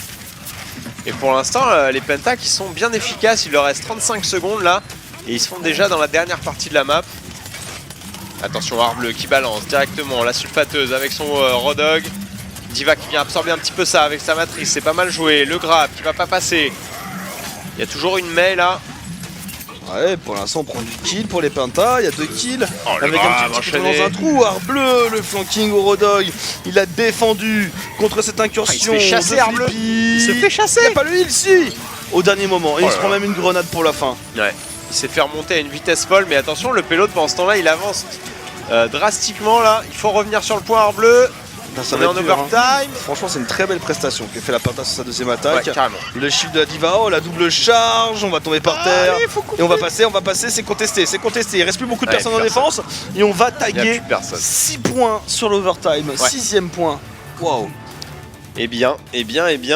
Et pour l'instant, les pentas qui sont bien efficaces, il leur reste 35 secondes là et ils se font déjà dans la dernière partie de la map. Attention, Arbleu qui balance directement la sulfateuse avec son Rodog. Diva qui vient absorber un petit peu ça avec sa matrice, c'est pas mal joué. Le grab qui va pas passer. Il y a toujours une Mei là. Ouais, pour l'instant on prend du kill pour les pentas, il y a 2 kills avec un petit coup enchaîné. dans un trou. Arbleu, le flanking au Rodog, il a défendu contre cette incursion. Il se fait chasser, Arbleu. Il se fait chasser. Il n'y a pas le heal si au dernier moment, et il se prend même une grenade pour la fin. Ouais, il s'est fait remonter à une vitesse folle, mais attention, le payload pendant ce temps-là il avance drastiquement là. Il faut revenir sur le point Arbleu. Ça on est en overtime. Franchement, c'est une très belle prestation que fait la Penta sur sa deuxième attaque. Ouais, carrément. Le shield de la Diva, oh la double charge, on va tomber par terre. Allez, et on va passer, c'est contesté, c'est contesté. Il reste plus beaucoup de personnes en défense et on va taguer 6 points sur l'overtime. 6ème point. Waouh. Eh bien,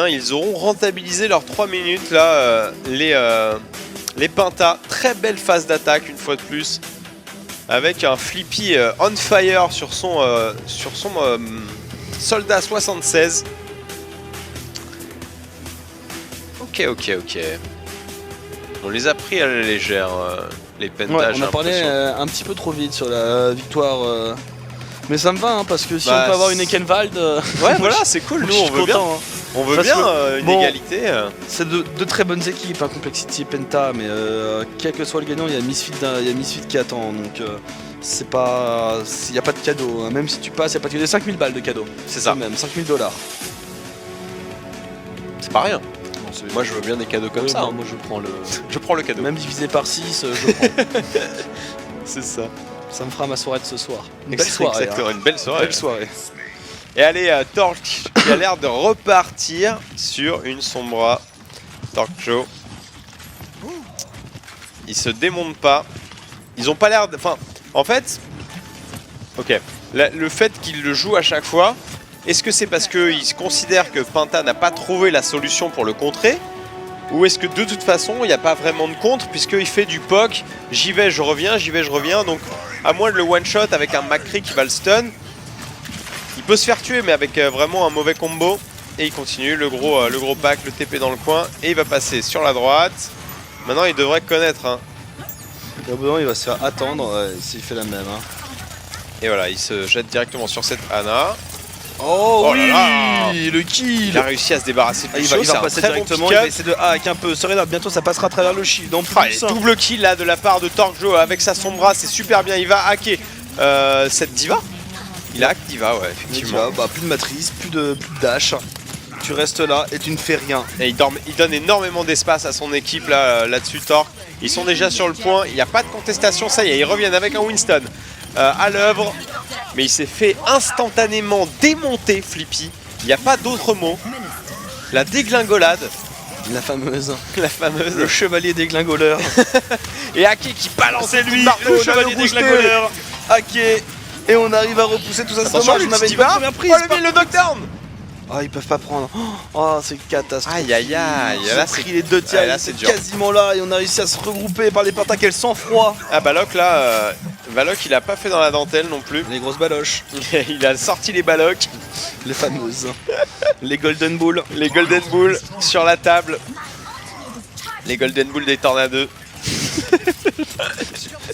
ils auront rentabilisé leurs 3 minutes là, les Pentas. Très belle phase d'attaque une fois de plus. Avec un Flippy on fire sur son soldat 76. Ok. On les a pris à la légère, les Pentas. Ouais, on a parlé un petit peu trop vite sur la victoire. Mais ça me va, hein, parce que si on peut avoir une Ekenwald... ouais, voilà, c'est cool, nous on veut bien. Hein. On veut bien une égalité. C'est de très bonnes équipes, hein, Complexity et Penta, mais quel que soit le gagnant, il y a Misfit qui attend, donc c'est pas... Il n'y a pas de cadeau, hein. Même si tu passes, il n'y a pas de cadeau. 5000 balles de cadeau. C'est ça. Même, 5000 $. C'est pas rien. Moi je veux bien des cadeaux comme ça. Moi je prends le... je prends le cadeau. Même divisé par 6, je prends. C'est ça. Ça me fera ma soirée de ce soir. Une belle soirée. Exactement, hein. Une belle soirée. Belle soirée. Et allez, Torch qui a l'air de repartir sur une Sombra. Torch Joe. Ils se démontent pas. Ils ont pas l'air de... Enfin, en fait... Ok. Le fait qu'ils le jouent à chaque fois, est-ce que c'est parce qu'ils considèrent que Penta n'a pas trouvé la solution pour le contrer? Ou est-ce que de toute façon, il n'y a pas vraiment de contre puisqu'il fait du POC, j'y vais, je reviens, donc à moins de le one-shot avec un McCree qui va le stun, il peut se faire tuer mais avec vraiment un mauvais combo. Et il continue, le gros pack, le TP dans le coin, et il va passer sur la droite. Maintenant il devrait connaître. Hein. Et au bout d'un moment, il va se faire attendre s'il fait la même. Hein. Et voilà, il se jette directement sur cette Ana. Oh oui, là là, le kill. Il a réussi à se débarrasser de il va passer directement, il va essayer de hack un peu. Sereina, bientôt ça passera à travers le shield. En plus, double kill là de la part de Torch Joe avec sa Sombra, c'est super bien. Il va hacker cette Diva. Il hack Diva, ouais, effectivement. Diva, plus de matrice, plus de dash. Tu restes là et tu ne fais rien. Et il donne énormément d'espace à son équipe là-dessus, Torch. Ils sont déjà sur le point, il n'y a pas de contestation, ça y est, ils reviennent avec un Winston à l'œuvre. Mais il s'est fait instantanément démonter, Flippy. Il n'y a pas d'autre mot. La dégringolade. La fameuse. Le Le chevalier déglingoleur. Et Ake qui balance lui, marteau, le chevalier déglingoleur. Ake. Et on arrive à repousser tout ça. C'est dommage, on avait une première prise. Oh, le knockdown. Ah, ils peuvent pas prendre. Oh, c'est catastrophique. Aïe. Là, c'est pris les deux tiers. Là, c'est quasiment là. Et on a réussi à se regrouper par les Pentas. Quel sang-froid. Ah, Balok là. Balok il a pas fait dans la dentelle non plus. Les grosses baloches. Il a sorti les Balok. Les fameuses. Les Golden Balls. Les Golden Balls sur la table. Les Golden Balls des Tornades.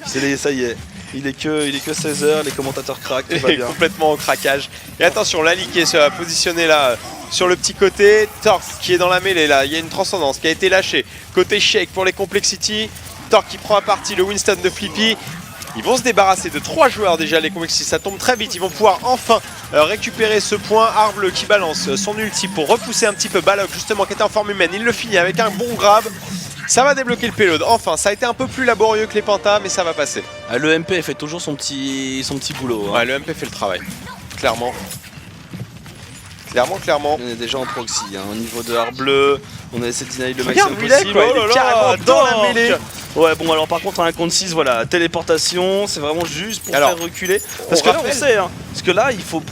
Ça y est. Il est que 16h, les commentateurs craquent, tout va bien. Complètement au craquage. Et attention, Lali qui est positionné là sur le petit côté. Torque qui est dans la mêlée là. Il y a une transcendance qui a été lâchée. Côté Shake pour les Complexity. Torque qui prend à partie le Winston de Flippy. Ils vont se débarrasser de 3 joueurs déjà, les Complexity, ça tombe très vite. Ils vont pouvoir enfin récupérer ce point. Arble qui balance son ulti pour repousser un petit peu Balok, justement, qui était en forme humaine. Il le finit avec un bon grab. Ça va débloquer le payload. Enfin, ça a été un peu plus laborieux que les Pentas, mais ça va passer. Le MP fait toujours son petit boulot. Hein. Ouais, le MP fait le travail, clairement. Clairement. On est déjà en proxy, hein. Au niveau de Arbleu, on a essayé de deny le Regarde maximum où il est, possible. quoi, il est carrément dans la mêlée. Ouais, bon, alors par contre, à 1 contre 6, voilà, téléportation, c'est vraiment juste pour faire reculer. Parce que là, on sait, hein, parce que là, il faut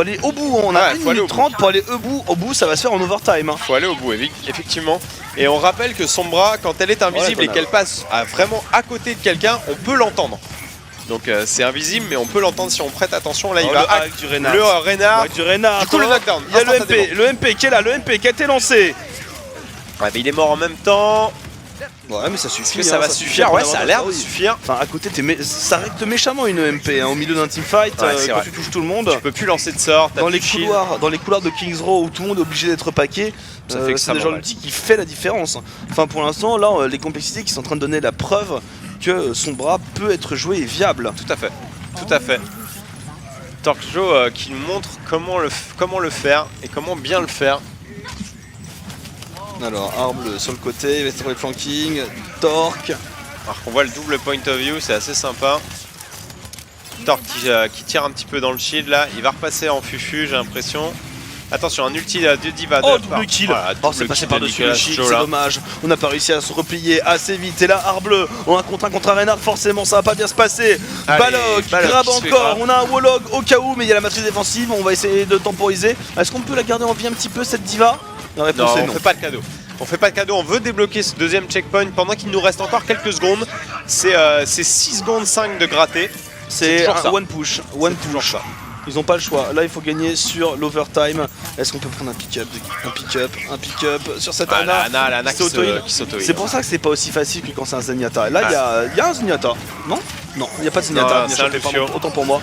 aller au bout. On a 1 minute 30 pour aller au bout, ça va se faire en overtime. Hein. Faut aller au bout, effectivement. Et on rappelle que Sombra, quand elle est invisible et qu'elle passe vraiment à côté de quelqu'un, on peut l'entendre. Donc c'est invisible, mais on peut l'entendre si on prête attention. Là, il va hack du Reinhardt. Le Reinhardt. Du Reinhardt. Du coup, le knockdown. Il y a le MP qui est là, le MP qui a été lancé. Ouais, mais il est mort en même temps. Ouais, mais ça suffit. Est-ce que ça va suffire? Ouais, ça a l'air de suffire. Enfin, à côté, ça recte méchamment une MP. Hein, au milieu d'un teamfight, quand tu touches tout le monde. Tu peux plus lancer de sort. Dans les couloirs de Kings Row où tout le monde est obligé d'être paqué, c'est déjà l'outil qui fait la différence. Enfin, pour l'instant, là, les complexités qui sont en train de donner la preuve que Sombra peut être joué et viable. Tout à fait. TorqueJo qui nous montre comment le faire et comment bien le faire. Alors, Arble sur le côté, il va sur les flanking, Torque. Alors qu'on voit le double point of view, c'est assez sympa. Torque qui tire un petit peu dans le shield là, il va repasser en fufu, j'ai l'impression. Attention, un ulti de Diva. Double kill. Voilà, c'est passé par-dessus le shield, c'est dommage. On n'a pas réussi à se replier assez vite. Et là, Arble, on a contre un Reinhardt, forcément, ça va pas bien se passer. Balok, grab encore. On a un Wolog au cas où, mais il y a la matrice défensive. On va essayer de temporiser. Est-ce qu'on peut la garder en vie un petit peu, cette Diva? Non, on fait pas de cadeau. On fait pas de cadeau, on veut débloquer ce deuxième checkpoint pendant qu'il nous reste encore quelques secondes. C'est 6 secondes 5 de gratter. C'est one push. Ça. Ils n'ont pas le choix. Là, il faut gagner sur l'overtime. Est-ce qu'on peut prendre un pick-up sur cette Ana qui s'auto-heal. C'est pour ça que c'est pas aussi facile que quand c'est un Zenyatta. Là, il y a un Zenyatta. Non, il n'y a pas de Zenyatta. C'est un Lucio. Autant pour moi.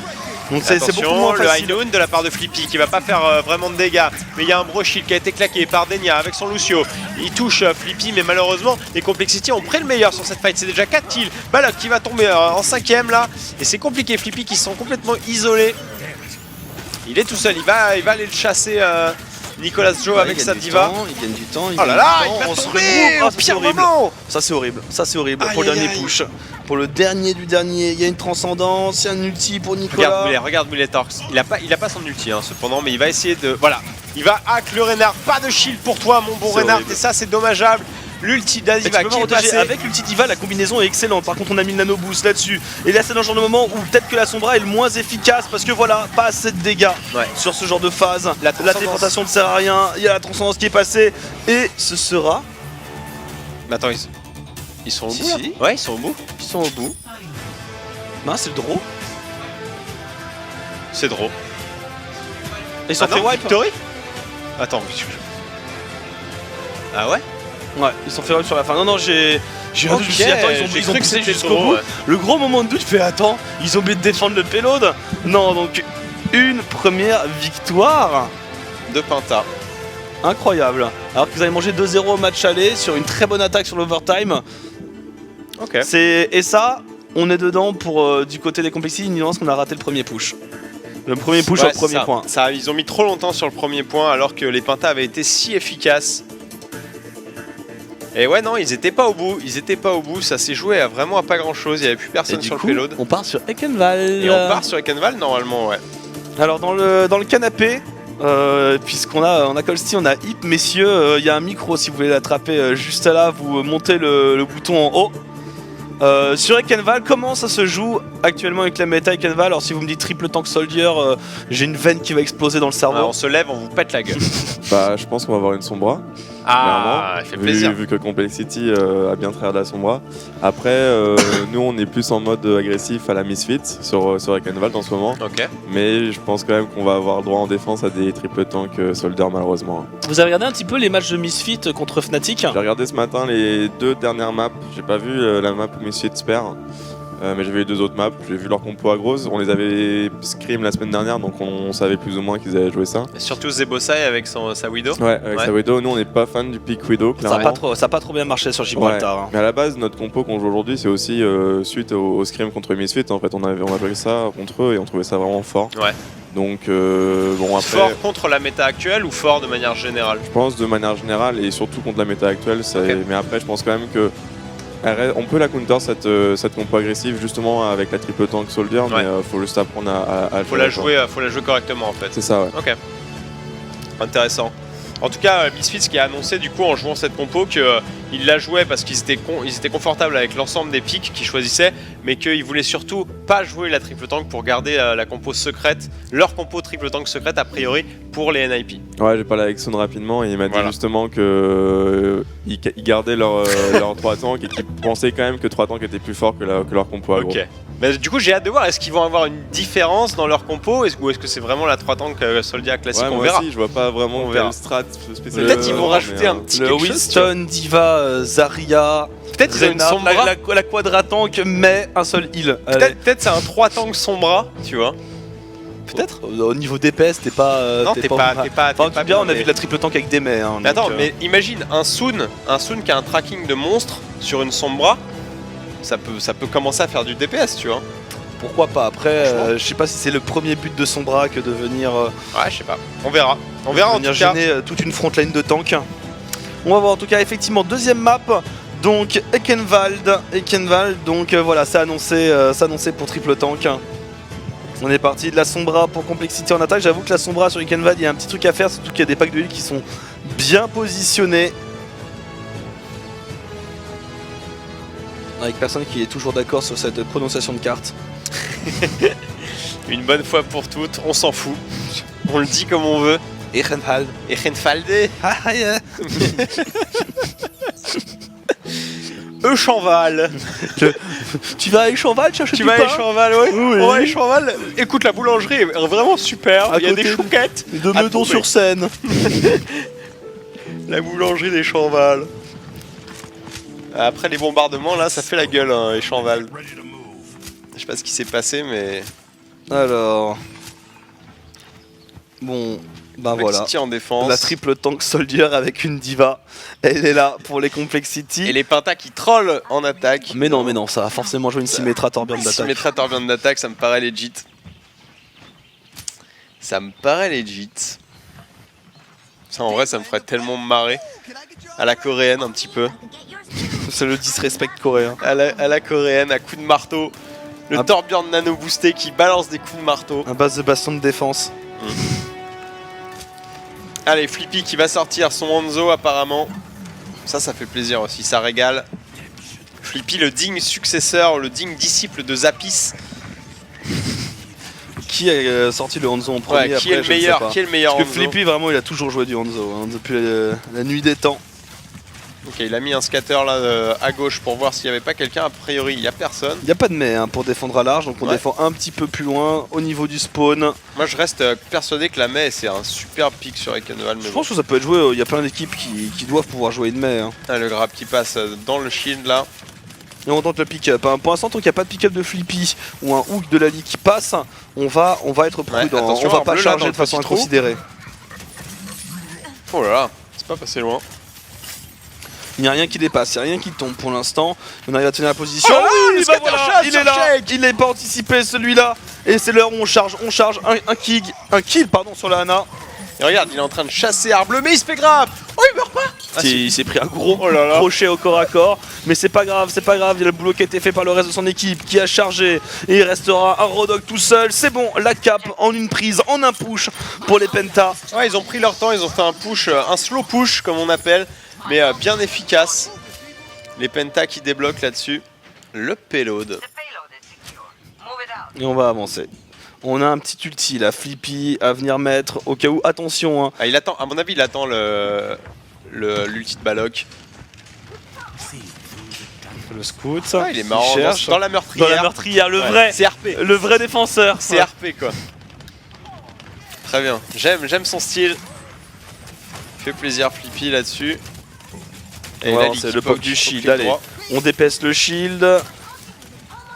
Donc c'est beaucoup moins le facile. High Noon de la part de Flippy qui va pas faire vraiment de dégâts. Mais il y a un Bro Shield qui a été claqué par Denia avec son Lucio. Il touche Flippy, mais malheureusement, les Complexity ont pris le meilleur sur cette fight. C'est déjà 4 kills. Balok qui va tomber en 5ème là. Et c'est compliqué. Flippy qui sont complètement isolés. Il est tout seul. Il va aller le chasser. Nicolas Joe avec sa Diva. Il gagne du temps. Oh là là, il va tomber au pire moment. Ça c'est horrible. Pour le dernier push. Pour le dernier du dernier, il y a une transcendance, il y a un ulti pour Nicolas. Regarde Moulet Torx. Il a pas son ulti cependant, mais il va essayer de. Voilà. Il va hack le Reinhardt. Pas de shield pour toi, mon bon Reinhardt. Et ça, c'est dommageable. L'ulti d'Adiva qui est passé. Avec l'ulti Diva, la combinaison est excellente. Par contre, on a mis le nano boost là-dessus. Et là, c'est dans le genre de moment où peut-être que la Sombra est le moins efficace parce que voilà, pas assez de dégâts sur ce genre de phase. La téléportation ne sert à rien. Il y a la transcendance qui est passée. Et ce sera. Mais attends, ils sont au bout là. Ouais, ils sont au bout. C'est le draw. C'est draw. Ils sont fait wipe. Victory. Attends. Ah ouais. Ouais, ils sont fait wipe sur la fin. Non, j'ai Attends, ils ont poussé jusqu'au bout. Le gros moment de doute, je fais attends, ils ont oublié de défendre le payload. Non, donc une première victoire de Penta. Incroyable. Alors que vous avez mangé 2-0 au match aller sur une très bonne attaque sur l'overtime. Ok. Et ça, on est dedans pour du côté des Complexity, ignorant qu'on a raté le premier push. Le premier push au premier point. Ils ont mis trop longtemps sur le premier point alors que les Penta avaient été si efficaces. Et ouais, non, ils étaient pas au bout, ça s'est joué vraiment à pas grand chose, il n'y avait plus personne sur le payload. On part sur Ekenval. Et on part sur Ekenval normalement, ouais. Alors dans le canapé, puisqu'on a Colsty, on a Hip, messieurs, il y a un micro si vous voulez l'attraper juste là, vous montez le bouton en haut. Sur Ekenval, comment ça se joue actuellement avec la méta Ekenval? Alors si vous me dites triple tank soldier, j'ai une veine qui va exploser dans le cerveau. On se lève, on vous pète la gueule. Bah je pense qu'on va avoir une Sombra. Ah, ça fait plaisir. Vu que Complexity a bien tryhard la Sombra. Après, nous on est plus en mode agressif à la Misfit sur Ekenval en ce moment. Ok. Mais je pense quand même qu'on va avoir le droit en défense à des triple tank soldier malheureusement. Vous avez regardé un petit peu les matchs de Misfit contre Fnatic? J'ai regardé ce matin les 2 dernières maps. J'ai pas vu la map où Misfit perd. mais j'avais eu 2 autres maps. J'ai vu leur compo aggro. On les avait scrim la semaine dernière, donc on savait plus ou moins qu'ils allaient jouer ça. Et surtout Zebosai avec sa Widow. Ouais, avec sa Widow. Nous, on n'est pas fan du pick Widow, clairement. Ça a pas trop bien marché sur Gibraltar. Ouais. Mais à la base, notre compo qu'on joue aujourd'hui, c'est aussi suite au scrim contre Misfits. En fait, on a pris ça contre eux et on trouvait ça vraiment fort. Ouais. Donc, bon, après. Fort contre la méta actuelle ou fort de manière générale? Je pense de manière générale et surtout contre la méta actuelle. Okay. Mais après, je pense quand même que. On peut la counter cette compo agressive justement avec la triple tank soldier, mais faut juste apprendre à faut la jouer correctement en fait. C'est ça, ouais. Ok. Intéressant. En tout cas, Misfits qui a annoncé du coup en jouant cette compo qu'ils la jouaient parce qu'ils étaient confortables avec l'ensemble des picks qu'ils choisissaient, mais qu'ils voulaient surtout pas jouer la triple tank pour garder la compo secrète, leur compo triple tank secrète a priori pour les NIP. Ouais, j'ai parlé avec Son rapidement et il m'a dit justement qu'ils gardaient leur 3 tanks et qu'ils pensaient quand même que 3 tanks étaient plus forts que leur compo aggro. Ok. Mais du coup, j'ai hâte de voir, est-ce qu'ils vont avoir une différence dans leur compo ou est-ce que c'est vraiment la 3 tanks Soldia classique? On verra. Aussi, je vois pas vraiment quelle strat spéciale. Peut-être ils vont rajouter un petit le Winston, Diva, Zarya. Peut-être ils ont une Sombra. La quadra tank, mais un seul heal. Peut-être c'est un 3 tank Sombra, tu vois. Peut-être. Au niveau DPS, t'es pas. Non, t'es pas bien. On a vu de la triple tank avec des mets. Hein, mais attends, mais imagine un Soon qui a un tracking de monstre sur une Sombra. Ça peut commencer à faire du DPS, tu vois. Pourquoi pas? Après, je sais pas si c'est le premier but de Sombra que de venir. Ouais, je sais pas. On verra. On verra en tout cas. Gêner toute une frontline de tank. On va voir en tout cas effectivement deuxième map. Donc Ekenwald, donc voilà, c'est annoncé pour triple tank. On est parti de la Sombra pour complexité en attaque. J'avoue que la Sombra sur Ekenwald, il y a un petit truc à faire, surtout qu'il y a des packs de heal qui sont bien positionnés. Avec personne qui est toujours d'accord sur cette prononciation de carte. Une bonne fois pour toutes, on s'en fout. On le dit comme on veut. Ekenwald. Ah yeah. Echanval. Tu vas à Echanval chercher du pain? Tu vas à Echanval, oui. On va à Echanval. Écoute, la boulangerie est vraiment super. Il y a des chouquettes. De Meudon-sur-Seine. La boulangerie d'Echanval. Après les bombardements, là, ça fait la gueule, hein, Echanval. Je sais pas ce qui s'est passé, mais... Alors... Bon, ben voilà. En défense. La triple tank soldier avec une diva. Elle est là pour les complexity. Et les pentas qui trollent en attaque. Mais non, ça va forcément jouer une Symmetra Torbjorn d'attaque. Symmetra Torbjorn d'attaque, ça me paraît legit. Ça, en vrai, ça me ferait tellement marrer. À la coréenne, un petit peu. C'est le disrespect coréen. À la coréenne, à coups de marteau. Le Torbjorn nano boosté qui balance des coups de marteau. Un base de baston de défense. Allez, Flippy qui va sortir son Hanzo apparemment. Ça fait plaisir aussi, ça régale. Flippy, le digne successeur, le digne disciple de Zapis. Qui a sorti le Hanzo en premier? Qui est le meilleur Parce que Flippy, vraiment, il a toujours joué du Hanzo, hein, depuis la nuit des temps. Ok, il a mis un scatter là à gauche pour voir s'il n'y avait pas quelqu'un. A priori, il n'y a personne. Il n'y a pas de mets hein, pour défendre à large, donc on défend un petit peu plus loin au niveau du spawn. Moi, je reste persuadé que la mets, c'est un super pick sur Ekenwald. Je pense que ça peut être joué, il y a plein d'équipes qui doivent pouvoir jouer une mets. Hein. Ah, le grab qui passe dans le shield là. Et on tente le pick-up. Hein. Pour l'instant, tant qu'il n'y a pas de pick-up de Flippy ou un hook de Lali qui passe, on va être prudent. On va pas charger de façon inconsidérée. Oh là là, c'est pas passé loin. Il n'y a rien qui dépasse, il n'y a rien qui tombe pour l'instant. On arrive à tenir la position. Oh, il est là, il n'est pas anticipé celui-là. Et c'est l'heure où on charge un kill sur la Ana. Et regarde, il est en train de chasser Arble, mais il se fait grave. Oh, il meurt pas. Il s'est pris un gros crochet au corps à corps. Mais c'est pas grave, il y a le boulot qui a été fait par le reste de son équipe qui a chargé. Et il restera un Rodog tout seul. C'est bon, la cape en une prise, en un push pour les Penta. Ouais, ils ont pris leur temps, ils ont fait un push, un slow push comme on appelle. Mais bien efficace. Les Penta qui débloquent là-dessus. Le payload. Et on va avancer. On a un petit ulti là, Flippy à venir mettre au cas où. Attention hein. Ah, il attend, à mon avis, il attend l'ulti de Balok. Le scout. Ah, il est marrant dans la meurtrière. Dans la meurtrière, le vrai. CRP. Le vrai défenseur. CRP quoi. Très bien. J'aime son style. Fait plaisir Flippy là-dessus. Et là, c'est le poke du shield. Allez, on dépaisse le shield.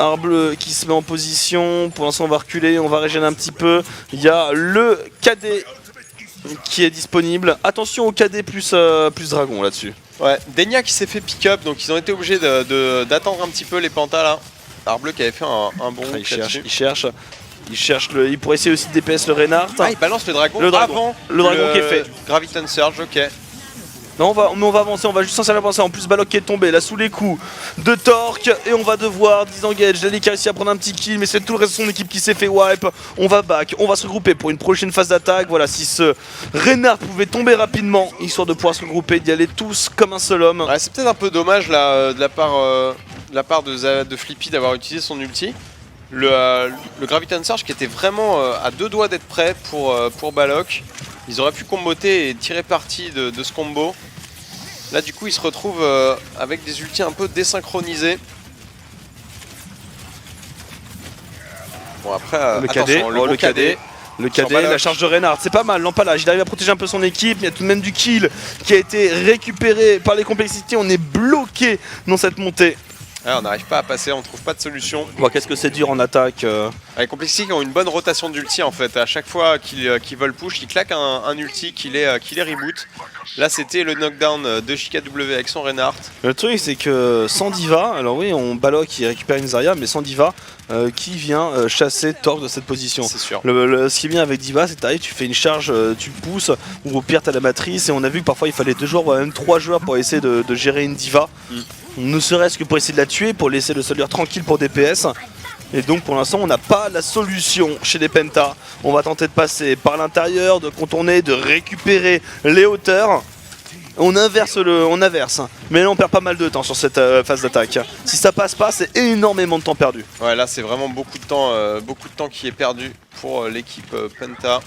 Arbleu qui se met en position. Pour l'instant, on va reculer, on va régénérer un petit peu. Il y a le KD qui est disponible. Attention au KD plus dragon là-dessus. Ouais, Denia qui s'est fait pick-up, donc ils ont été obligés d'attendre un petit peu les pantas là. Arbleu qui avait fait un bon Il cherche il pourrait essayer aussi de DPS le Reinhardt. Ah, il balance le dragon, avant le dragon qui est fait. Graviton Surge, ok. Non, on va avancer, on va juste s'en servir pour ça. En plus, Balok qui est tombé là sous les coups de Torque. Et on va devoir disengage. Lali qui a réussi à prendre un petit kill, mais c'est tout le reste de son équipe qui s'est fait wipe. On va back, on va se regrouper pour une prochaine phase d'attaque. Voilà, si ce Reinhardt pouvait tomber rapidement, histoire de pouvoir se regrouper, d'y aller tous comme un seul homme. Ouais, c'est peut-être un peu dommage là, de la part de Flippy d'avoir utilisé son ulti. Le Graviton Surge qui était vraiment à 2 doigts d'être prêt pour Balok. Ils auraient pu comboter et tirer parti de ce combo. Là du coup ils se retrouvent avec des ultis un peu désynchronisés. Bon après le KD, le KD. Le KD, la charge de Reinhardt, c'est pas mal, l'empalage, il arrive à protéger un peu son équipe, il y a tout de même du kill qui a été récupéré par les complexités, on est bloqué dans cette montée. Ouais, on n'arrive pas à passer, on trouve pas de solution. Bon, qu'est-ce que c'est dur en attaque Les Complexity ont une bonne rotation d'ulti en fait. À chaque fois qu'ils veulent push, ils claquent un ulti qui les reboot. Là c'était le knockdown de JKW avec son Reinhardt. Le truc c'est que sans D.Va, alors oui on Balok qui récupère une Zarya, mais sans D.Va qui vient chasser Torque de cette position. C'est sûr. Ce qui est bien avec D.Va c'est que tu arrives, tu fais une charge, tu pousses, ou au pire t'as la matrice, et on a vu que parfois il fallait 2 joueurs, voire même 3 joueurs pour essayer de gérer une D.Va. Ne serait-ce que pour essayer de la tuer, pour laisser le soldier tranquille pour DPS. Et donc pour l'instant on n'a pas la solution chez les Penta. On va tenter de passer par l'intérieur, de contourner, de récupérer les hauteurs. On inverse, mais là on perd pas mal de temps sur cette phase d'attaque. Si ça passe pas, c'est énormément de temps perdu. Ouais, là c'est vraiment beaucoup de temps qui est perdu pour l'équipe Penta.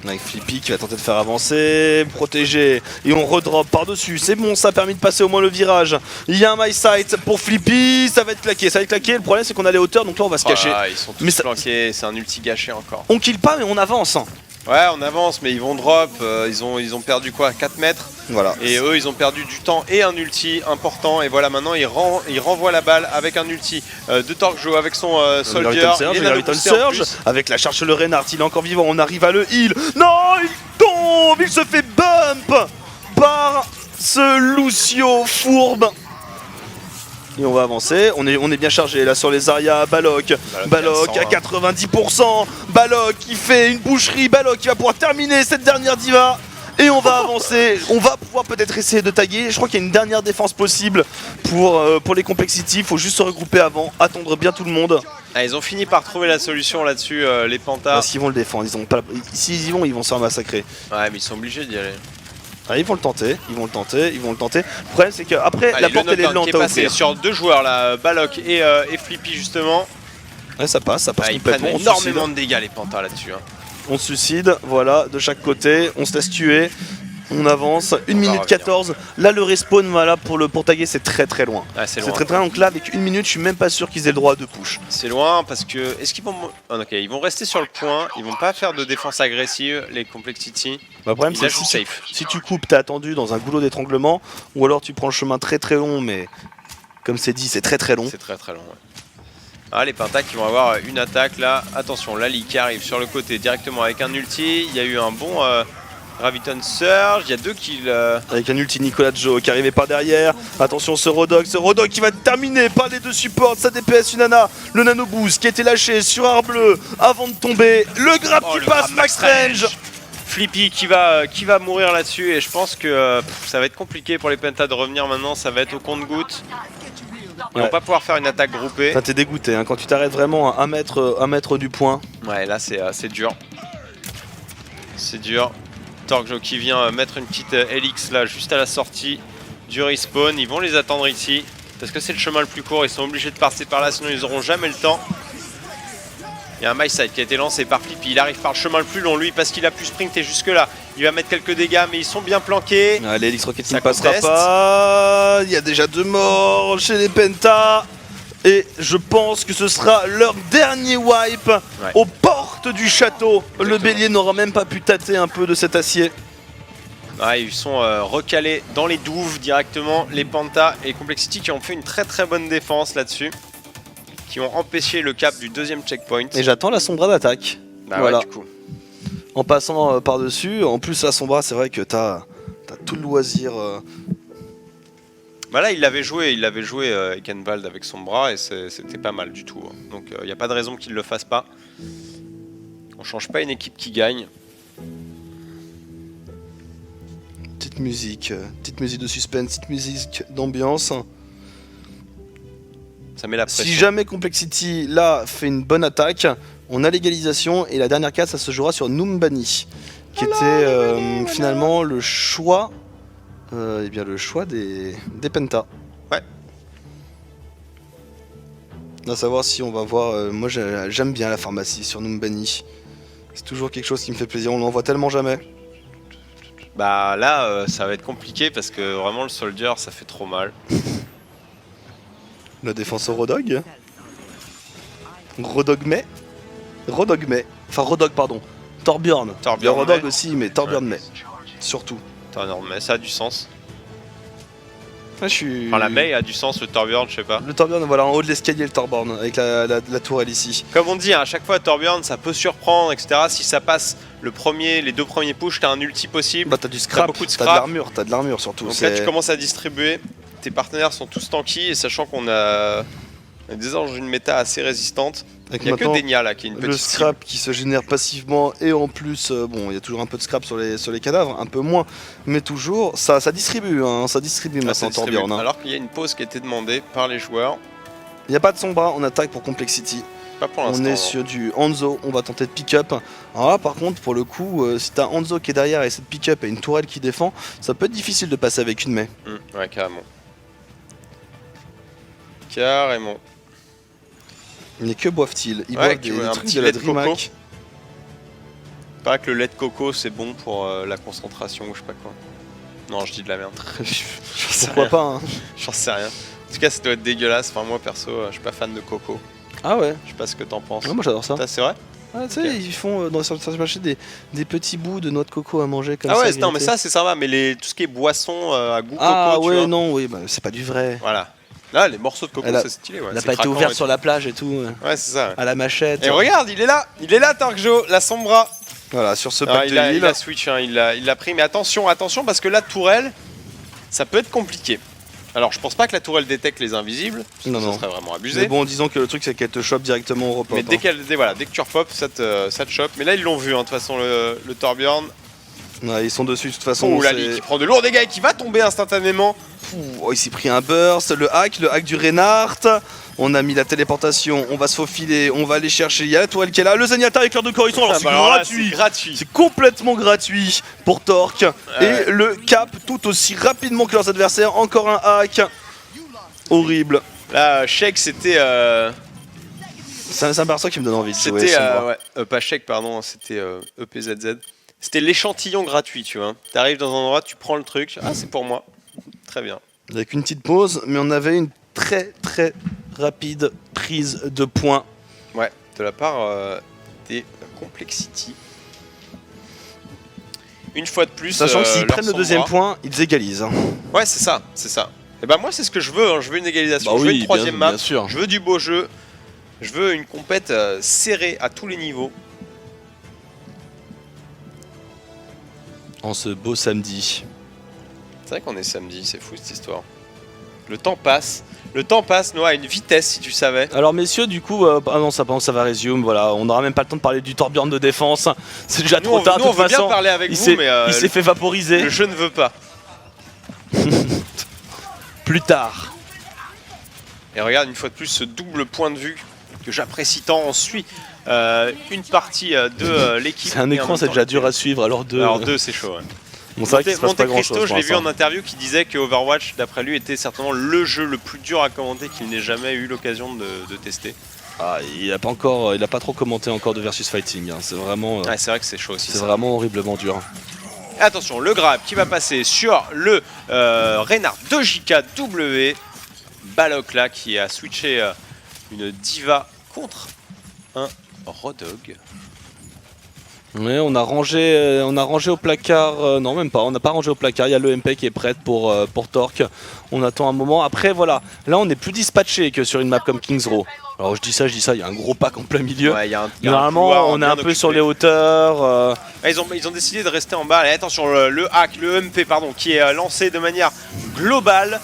Avec Flippy qui va tenter de faire avancer, protéger, et on redrop par-dessus. C'est bon, ça a permis de passer au moins le virage. Il y a un My Sight pour Flippy, ça va être claqué, Le problème c'est qu'on a les hauteurs, donc là on va se cacher. Ils sont tous flanqués, c'est un ulti gâché encore. On kill pas mais on avance. Ouais, on avance, mais ils vont drop. Ils ont perdu quoi, 4 mètres. Voilà. Et eux, ils ont perdu du temps et un ulti important. Et voilà, maintenant, ils renvoient la balle avec un ulti de Torque avec son soldier. Le Graviton Surge, avec la charge sur le Reinhardt, il est encore vivant. On arrive à le heal. Non, il tombe. Il se fait bump par ce Lucio fourbe. Et on va avancer, on est bien chargé là sur les Zarya. Balok à 90%, Balok qui fait une boucherie, Balok qui va pouvoir terminer cette dernière D.Va. Et on va avancer, on va pouvoir peut-être essayer de taguer. Je crois qu'il y a une dernière défense possible pour les Complexity. Il faut juste se regrouper avant, attendre bien tout le monde. Ah, ils ont fini par trouver la solution là-dessus, les Pantas. Parce qu'ils vont le défendre, s'ils y vont, ils vont se faire massacrer. Ouais, mais ils sont obligés d'y aller. Ah, ils vont le tenter. Le problème c'est qu'après la porte elle est lente à ouvrir. Sur 2 joueurs là, Balok et Flippy justement. Ouais, ça passe Ils prennent énormément de dégâts les Pantas là-dessus. On se suicide, voilà, de chaque côté, on se laisse tuer, on avance, 1 minute 14, là le respawn voilà, pour taguer c'est très loin. Ouais, c'est loin. Très loin, donc là avec 1 minute je suis même pas sûr qu'ils aient le droit de push. C'est loin parce que, est-ce qu'ils vont... Ok, ils vont rester sur le point, ils vont pas faire de défense agressive les Complexity. Le problème c'est que si tu coupes, t'es attendu dans un goulot d'étranglement, ou alors tu prends le chemin très long, mais comme c'est dit c'est très long. C'est très long, ouais. Ah, les Pentas qui vont avoir une attaque là. Attention, Lali qui arrive sur le côté directement avec un ulti. Il y a eu un bon Graviton Surge. Il y a 2 kills. Avec un ulti Nicolas Joe qui arrivait par derrière. Attention ce Rodog qui va terminer par les 2 supports. Sa DPS Unana. Le Nano Boost qui a été lâché sur Arbleu avant de tomber. Le grab qui passe Max Range. Flippy qui va mourir là-dessus. Et je pense que ça va être compliqué pour les Pentas de revenir maintenant. Ça va être au compte-gouttes. Ils vont pas pouvoir faire une attaque groupée. T'es dégoûté hein, quand tu t'arrêtes vraiment à 1 mètre du point. Ouais, là c'est dur. C'est dur. Torque qui vient mettre une petite Helix là juste à la sortie du respawn. Ils vont les attendre ici parce que c'est le chemin le plus court. Ils sont obligés de passer par là sinon ils n'auront jamais le temps. Il y a un My Side qui a été lancé par Flippy. Il arrive par le chemin le plus long lui parce qu'il a pu sprinter jusque là. Il va mettre quelques dégâts mais ils sont bien planqués. Allez, Helix Rocket ne passera pas. Il y a déjà 2 morts chez les Penta. Et je pense que ce sera leur dernier wipe aux portes du château. Exactement. Le bélier n'aura même pas pu tâter un peu de cet acier. Ouais, ils sont recalés dans les douves directement, les Pantas et Complexity qui ont fait une très très bonne défense là-dessus. Qui ont empêché le cap du deuxième checkpoint. Et j'attends la Sombra d'attaque. Bah voilà. Ouais, du coup. En passant par-dessus, en plus la Sombra, c'est vrai que t'as tout le loisir. Bah là, il l'avait joué Ekenwald avec Sombra et c'était pas mal du tout. Hein. Donc il n'y a pas de raison qu'il le fasse pas. On change pas une équipe qui gagne. Petite musique de suspense, petite musique d'ambiance. Ça met la pression. Si jamais Complexity là fait une bonne attaque, on a l'égalisation et la dernière carte ça se jouera sur Numbani, qui était finalement le choix, le choix des Pentas. Ouais. À savoir si on va voir. Moi j'aime bien la pharmacie sur Numbani. C'est toujours quelque chose qui me fait plaisir. On l'en voit tellement jamais. Bah là, ça va être compliqué parce que vraiment le soldier ça fait trop mal. Le défenseur Rodog. Rodog, pardon. Torbjorn. Il y a Rodog aussi, mais Torbjorn May. Surtout. Torbjorn May, ça a du sens. Ah, Enfin, la May a du sens, le Torbjorn, je sais pas. Le Torbjorn, voilà, en haut de l'escalier, le Torbjorn, avec la tourelle ici. Comme on dit, hein, à chaque fois, Torbjorn, ça peut surprendre, etc. Si ça passe les deux premiers pushs, t'as un ulti possible. Bah, t'as du scrap, t'as de l'armure surtout. Donc là, tu commences à distribuer. Tes partenaires sont tous tanky, et sachant qu'on a des anges d'une méta assez résistante. Il n'y a que Denia là qui est une petite le scrap cible qui se génère passivement et en plus, bon, il y a toujours un peu de scrap sur les cadavres, un peu moins, mais toujours, ça distribue, hein, ça distribue maintenant Torbjorn. Hein. Alors qu'il y a une pause qui a été demandée par les joueurs. Il n'y a pas de Sombra, on attaque pour Complexity. Pas pour l'instant. On est sur du Hanzo, on va tenter de pick-up. Alors là, par contre, pour le coup, si t'as Hanzo qui est derrière et cette pick-up et une tourelle qui défend, ça peut être difficile de passer avec une May. Ouais, carrément. Carrément. Mais que boivent-ils? Ils boivent des trucs de la DreamHack. Il paraît que le lait de coco c'est bon pour la concentration ou je sais pas quoi. Non, je dis de la merde. Pourquoi pas hein. J'en sais rien. En tout cas, ça doit être dégueulasse. Enfin, moi perso, je suis pas fan de coco. Ah ouais? Je sais pas ce que t'en penses. Ouais, moi j'adore ça. C'est vrai? Ah, tu sais, ils font dans certains marchés des petits bouts de noix de coco à manger comme ça. Ah ouais, non, mais ça c'est sympa. Mais tout ce qui est boisson à goût coco. Ah ouais, tu vois. non, oui, bah, c'est pas du vrai. Voilà. Là, les morceaux de coco, c'est stylé. Ouais. Elle a pas été ouverte sur la plage et tout. Ouais, c'est ça. Ouais. À la machette. Et regarde, il est là, Tarkjo, la Sombra. Voilà, sur ce pack de l'île. Il a switch, hein, il l'a pris. Mais attention, parce que la tourelle, ça peut être compliqué. Alors, je pense pas que la tourelle détecte les invisibles. Non, ça serait vraiment abusé. Mais bon, disons que le truc, c'est qu'elle te chope directement au repop. Mais dès que tu repop, ça te chope. Mais là, ils l'ont vu, hein, de toute façon, le Torbjorn. Ouais, ils sont dessus de toute façon. Oh, Lali qui prend de lourds dégâts et qui va tomber instantanément. Oh, il s'est pris un burst, le hack du Reinhardt. On a mis la téléportation, on va se faufiler, on va aller chercher. Il y a la tourelle qui est là, le Zenyatta avec l'heure de corruption. Alors c'est gratuit. C'est complètement gratuit pour Torque. Et le cap tout aussi rapidement que leurs adversaires. Encore un hack. Horrible. Là, Shake c'était. C'est un perso qui me donne envie de jouer. C'était pas Shake, pardon, c'était EPZZ. C'était l'échantillon gratuit, tu vois. T'arrives dans un endroit, tu prends le truc. Ah, c'est pour moi. Très bien. Avec une petite pause, mais on avait une très rapide prise de points. Ouais, de la part des Complexity. Une fois de plus. Sachant que s'ils prennent le deuxième point, ils égalisent. Ouais, c'est ça. Et bah, moi, c'est ce que je veux. Hein. Je veux une égalisation. Je veux une troisième map. Je veux du beau jeu. Je veux une compète serrée à tous les niveaux. En ce beau samedi. C'est vrai qu'on est samedi, c'est fou cette histoire. Le temps passe, Noah, à une vitesse si tu savais. Alors messieurs, du coup, non, ça va résume, voilà, on n'aura même pas le temps de parler du Torbjorn de défense. C'est déjà trop tard, de toute façon. Bien parler avec vous, mais il s'est fait vaporiser. Le jeu ne veut pas. Plus tard. Et regarde, une fois de plus, ce double point de vue que j'apprécie tant. On suit une partie de l'équipe. C'est un écran, c'est déjà dur à suivre, alors deux. Alors deux, c'est chaud, ouais. Bon, c'est vrai qu'il se passe pas grand chose. Je l'ai vu en interview qui disait que Overwatch, d'après lui, était certainement le jeu le plus dur à commenter qu'il n'ait jamais eu l'occasion de tester. Ah, il a pas trop commenté encore de versus fighting. Hein. C'est vraiment. C'est vrai que c'est chaud aussi. C'est vraiment horriblement dur. Attention, le grab qui va passer sur le Reinhardt de JKW. Balok là qui a switché une diva contre un Rodog. Ouais, on a rangé au placard, non même pas, on n'a pas rangé au placard, il y a l'EMP qui est prête pour Torque. On attend un moment, après voilà, là on est plus dispatché que sur une map comme Kings Row. Alors je dis ça, il y a un gros pack en plein milieu. Ouais, normalement on est un peu sur les hauteurs. Ils ont décidé de rester en bas, et attention, le EMP pardon, qui est lancé de manière globale.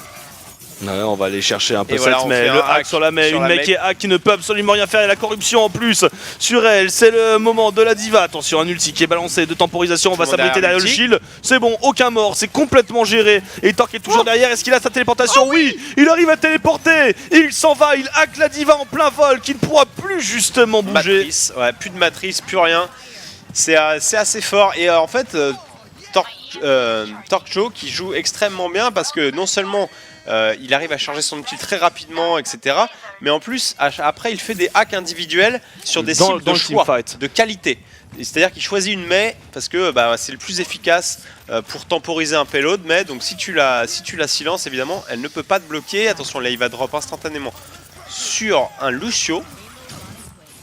Ouais, on va aller chercher un peu Et cette voilà, Mei, le hack sur la Mei, une Mei qui est hack qui ne peut absolument rien faire et la corruption en plus sur elle, c'est le moment de la diva, attention un ulti qui est balancé de temporisation, on va s'abriter derrière le shield, c'est bon, aucun mort, c'est complètement géré et Torque est toujours derrière, est-ce qu'il a sa téléportation? Oui, il arrive à téléporter, il s'en va, il hack la diva en plein vol qui ne pourra plus justement bouger. Matrice, ouais, plus de matrice, plus rien, c'est assez fort et en fait Torque Joe qui joue extrêmement bien parce que non seulement il arrive à charger son outil très rapidement, etc. Mais en plus, après, il fait des hacks individuels sur des cibles de choix, de qualité. C'est-à-dire qu'il choisit une Mei parce que c'est le plus efficace pour temporiser un payload. Mais donc si tu la silences, évidemment, elle ne peut pas te bloquer. Attention, là, il va drop instantanément sur un Lucio.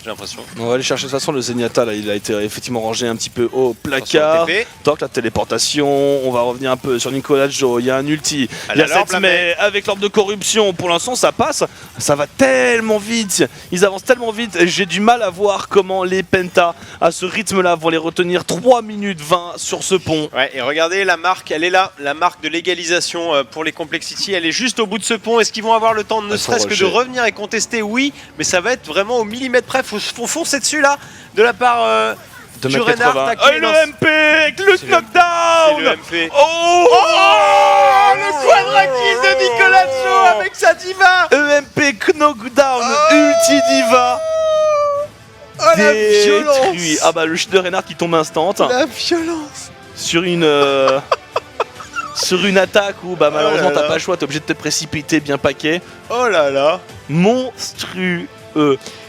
J'ai l'impression. On va aller chercher de toute façon le Zenyatta, là il a été effectivement rangé un petit peu au placard. Torque la téléportation, on va revenir un peu sur Nicolas Joe, il y a un ulti, il y a cette Mei avec l'orbe de corruption, pour l'instant ça passe, ça va tellement vite, ils avancent tellement vite, j'ai du mal à voir comment les Penta à ce rythme là vont les retenir 3 minutes 20 sur ce pont. Ouais, et regardez la marque, elle est là, la marque de l'égalisation pour les Complexity, elle est juste au bout de ce pont, est-ce qu'ils vont avoir le temps ne serait-ce que de revenir et contester? Oui, mais ça va être vraiment au millimètre près, faut foncer dessus là, de la part du Reinhardt. Et le MP avec le knockdown. C'est le MP. Oh, le quadra kill de Nicolas Joe avec sa diva. EMP knockdown, ulti diva. Oh la violence. Ah bah le shield de Reinhardt qui tombe instant. La violence. Sur une sur une attaque où malheureusement t'as pas le choix, t'es obligé de te précipiter bien paquet. Oh là là. Monstrueux.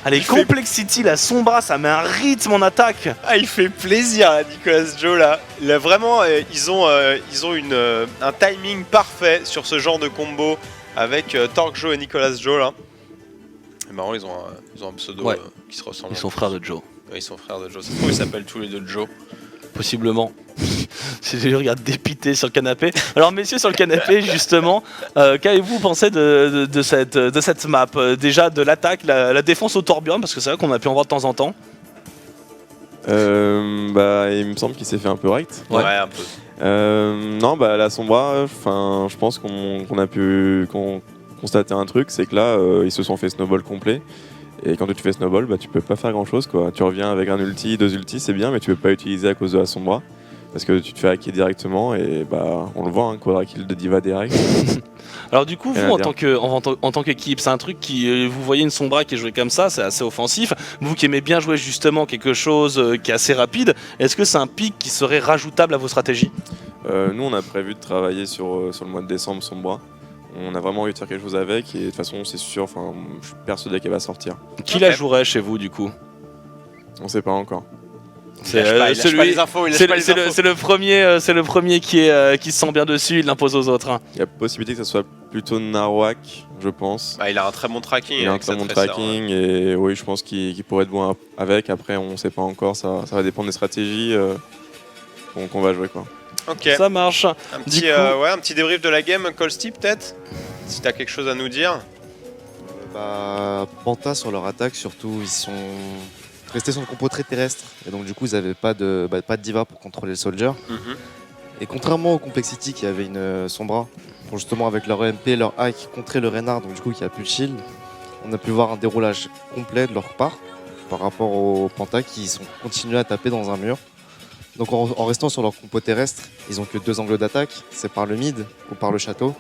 Allez, Complexity, la Sombra, ça met un rythme en attaque. Ah, il fait plaisir à Nicolas Joe là. Vraiment, ils ont un timing parfait sur ce genre de combo avec Torque Joe et Nicolas Joe là. C'est marrant, ils ont un pseudo qui se ressemble. Ils sont frères de Joe. Oui, ils sont frères de Joe. C'est pourquoi ils s'appellent tous les deux Joe. Possiblement. Si je regarde dépité sur le canapé. Alors messieurs sur le canapé justement, qu'avez-vous pensé de cette map? Déjà de l'attaque, la défense au Torbjorn, parce que c'est vrai qu'on a pu en voir de temps en temps. Il me semble qu'il s'est fait un peu rect. Ouais, un peu. Non, la Sombra, je pense qu'on a pu constater un truc, c'est que là, ils se sont fait snowball complet. Et quand tu fais snowball, tu peux pas faire grand chose quoi. Tu reviens avec un ulti, 2 ultis, c'est bien, mais tu peux pas utiliser à cause de la Sombra. Parce que tu te fais hacker directement et on le voit, quadra kill de diva direct. Alors du coup, vous en tant qu'équipe, c'est un truc qui, vous voyez une Sombra qui est jouée comme ça, c'est assez offensif. Vous qui aimez bien jouer justement quelque chose qui est assez rapide, est-ce que c'est un pic qui serait rajoutable à vos stratégies? Nous on a prévu de travailler sur le mois de décembre Sombra. On a vraiment envie de faire quelque chose avec et de toute façon c'est sûr, je suis persuadé qu'elle va sortir. Qui la jouerait chez vous du coup? On sait pas encore. C'est le premier qui se sent bien dessus, il l'impose aux autres. Hein. Il y a possibilité que ce soit plutôt Narwhal, je pense. Il a un très bon tracking. Il a un très bon tracking et oui, je pense qu'il pourrait être bon avec. Après, on sait pas encore, ça va dépendre des stratégies qu'on va jouer quoi. Ok. Ça marche. Un petit débrief de la game, Colsty peut-être, si t'as quelque chose à nous dire. Panta sur leur attaque surtout, ils sont restés sur le compo très terrestre et donc du coup ils n'avaient pas de diva pour contrôler le soldier. Et contrairement au Complexity qui avait une Sombra pour justement avec leur EMP, leur hack contrer le Reinhardt, donc du coup qui a plus de shield, on a pu voir un déroulage complet de leur part par rapport aux Panta qui sont continués à taper dans un mur. Donc en restant sur leur compo terrestre, ils ont que 2 angles d'attaque, c'est par le mid ou par le château.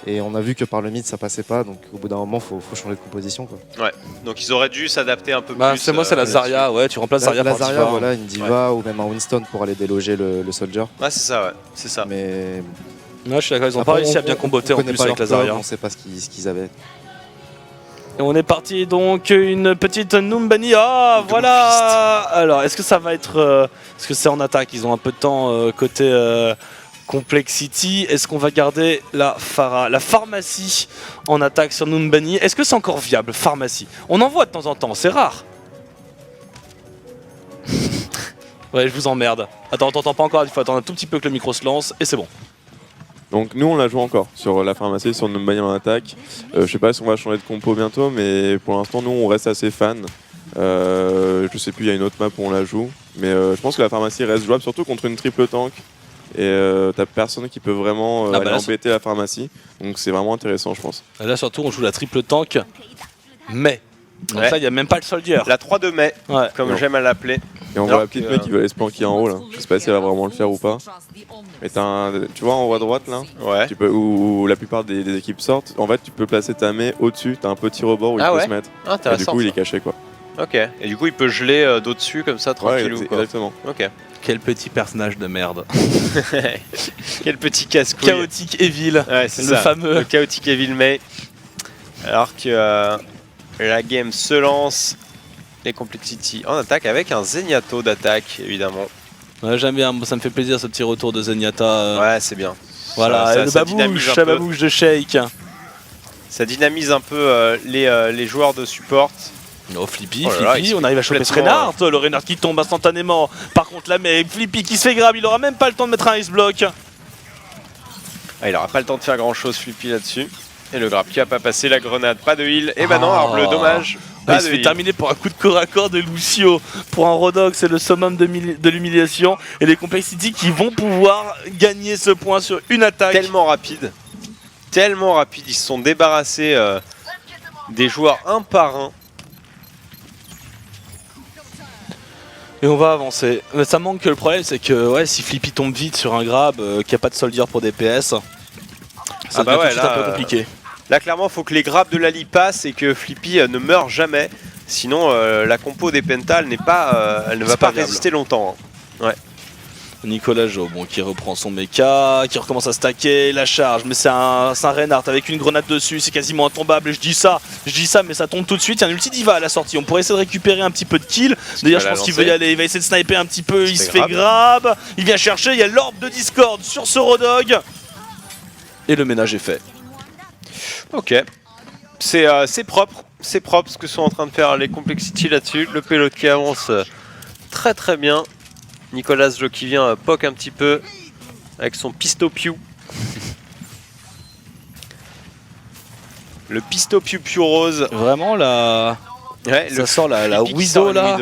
Et on a vu que par le mid ça passait pas, donc au bout d'un moment faut changer de composition quoi. Ouais, donc ils auraient dû s'adapter un peu plus. C'est la Zarya, tu remplaces Zarya par Zarya, voilà, une diva ou même un Winston pour aller déloger le soldier. Ouais, c'est ça, c'est ça. Mais je suis d'accord, ils ont pas réussi à bien comboter en plus avec la Zarya. On sait pas ce qu'ils avaient. Et on est parti donc une petite Numbani. Ah voilà. Alors est-ce que ça va être est-ce que c'est en attaque? Ils ont un peu de temps côté Complexity. Est-ce qu'on va garder la pharmacie en attaque sur Numbani? Est-ce que c'est encore viable, pharmacie? On en voit de temps en temps, c'est rare. Ouais, je vous emmerde. Attends, on t'entend pas encore, il faut attendre un tout petit peu que le micro se lance et c'est bon. Donc nous on la joue encore sur la pharmacie, sur notre manière en attaque. Je sais pas si on va changer de compo bientôt, mais pour l'instant nous on reste assez fans. Je sais plus, il y a une autre map où on la joue, mais je pense que la pharmacie reste jouable, surtout contre une triple tank. Et t'as personne qui peut vraiment aller embêter la pharmacie, donc c'est vraiment intéressant je pense. Là surtout on joue la triple tank, mais donc là il n'y a même pas le soldier. La 3 de mai, comme j'aime à l'appeler. Et on voit la petite mec qui veut aller se planquer en haut là. Je sais pas si elle va vraiment le faire ou pas. Mais tu vois en haut à droite là, tu peux, où la plupart des équipes sortent, en fait tu peux placer ta main au-dessus, t'as un petit rebord où il peut se mettre. Et du coup il est caché quoi. Ok, et du coup il peut geler d'au-dessus comme ça tranquillou quoi. Exactement. Ok. Quel petit personnage de merde. Quel petit casse-couille. Chaotic Evil, c'est le fameux. Le Chaotic Evil May. Alors que la game se lance. Les Complexity en attaque avec un Zenyatta d'attaque évidemment. Ouais, j'aime bien, ça me fait plaisir ce petit retour de Zenyatta. Ouais, c'est bien. Voilà, le babouche de Shake. Ça dynamise un peu les joueurs de support. Oh Flippy, on arrive à choper ce Reinhardt, le Reinhardt qui tombe instantanément. Par contre là, mais Flippy qui se fait grab, il aura même pas le temps de mettre un ice block. Il aura pas le temps de faire grand chose Flippy là-dessus. Et le grab qui a pas passé, la grenade, pas de heal. Et bah non, Arbleu, dommage. Il se fait terminer pour un coup de corps à corps de Lucio. Pour un Rodog, c'est le summum de l'humiliation. Et les Complexity qui vont pouvoir gagner ce point sur une attaque. Tellement rapide. Tellement rapide, ils se sont débarrassés des joueurs un par un. Et on va avancer. Mais ça manque que le problème, c'est que si Flippy tombe vite sur un grab, qu'il n'y a pas de soldier pour DPS, ça devient tout de suite un peu compliqué. Là, clairement, il faut que les grabs de Lali passent et que Flippy ne meure jamais. Sinon, la compo des Pentas, elle ne va pas résister longtemps. Hein. Ouais. Nicolas Jo, qui reprend son mecha, qui recommence à stacker, la charge, mais c'est un Reinhardt avec une grenade dessus, c'est quasiment intombable, et je dis ça, mais ça tombe tout de suite, il y a un ulti Diva à la sortie, on pourrait essayer de récupérer un petit peu de kill, d'ailleurs je pense qu'il veut y aller, il va essayer de sniper un petit peu, il se fait grab, il vient chercher, il y a l'orbe de Discord sur ce Rodog, et le ménage est fait. Ok, c'est propre ce que sont en train de faire les Complexity là-dessus, le payload qui avance très très bien. Nicolas Jo qui vient poke un petit peu avec son pisto piou. Le pisto piou piou rose. Vraiment là, ça sort la Widow là.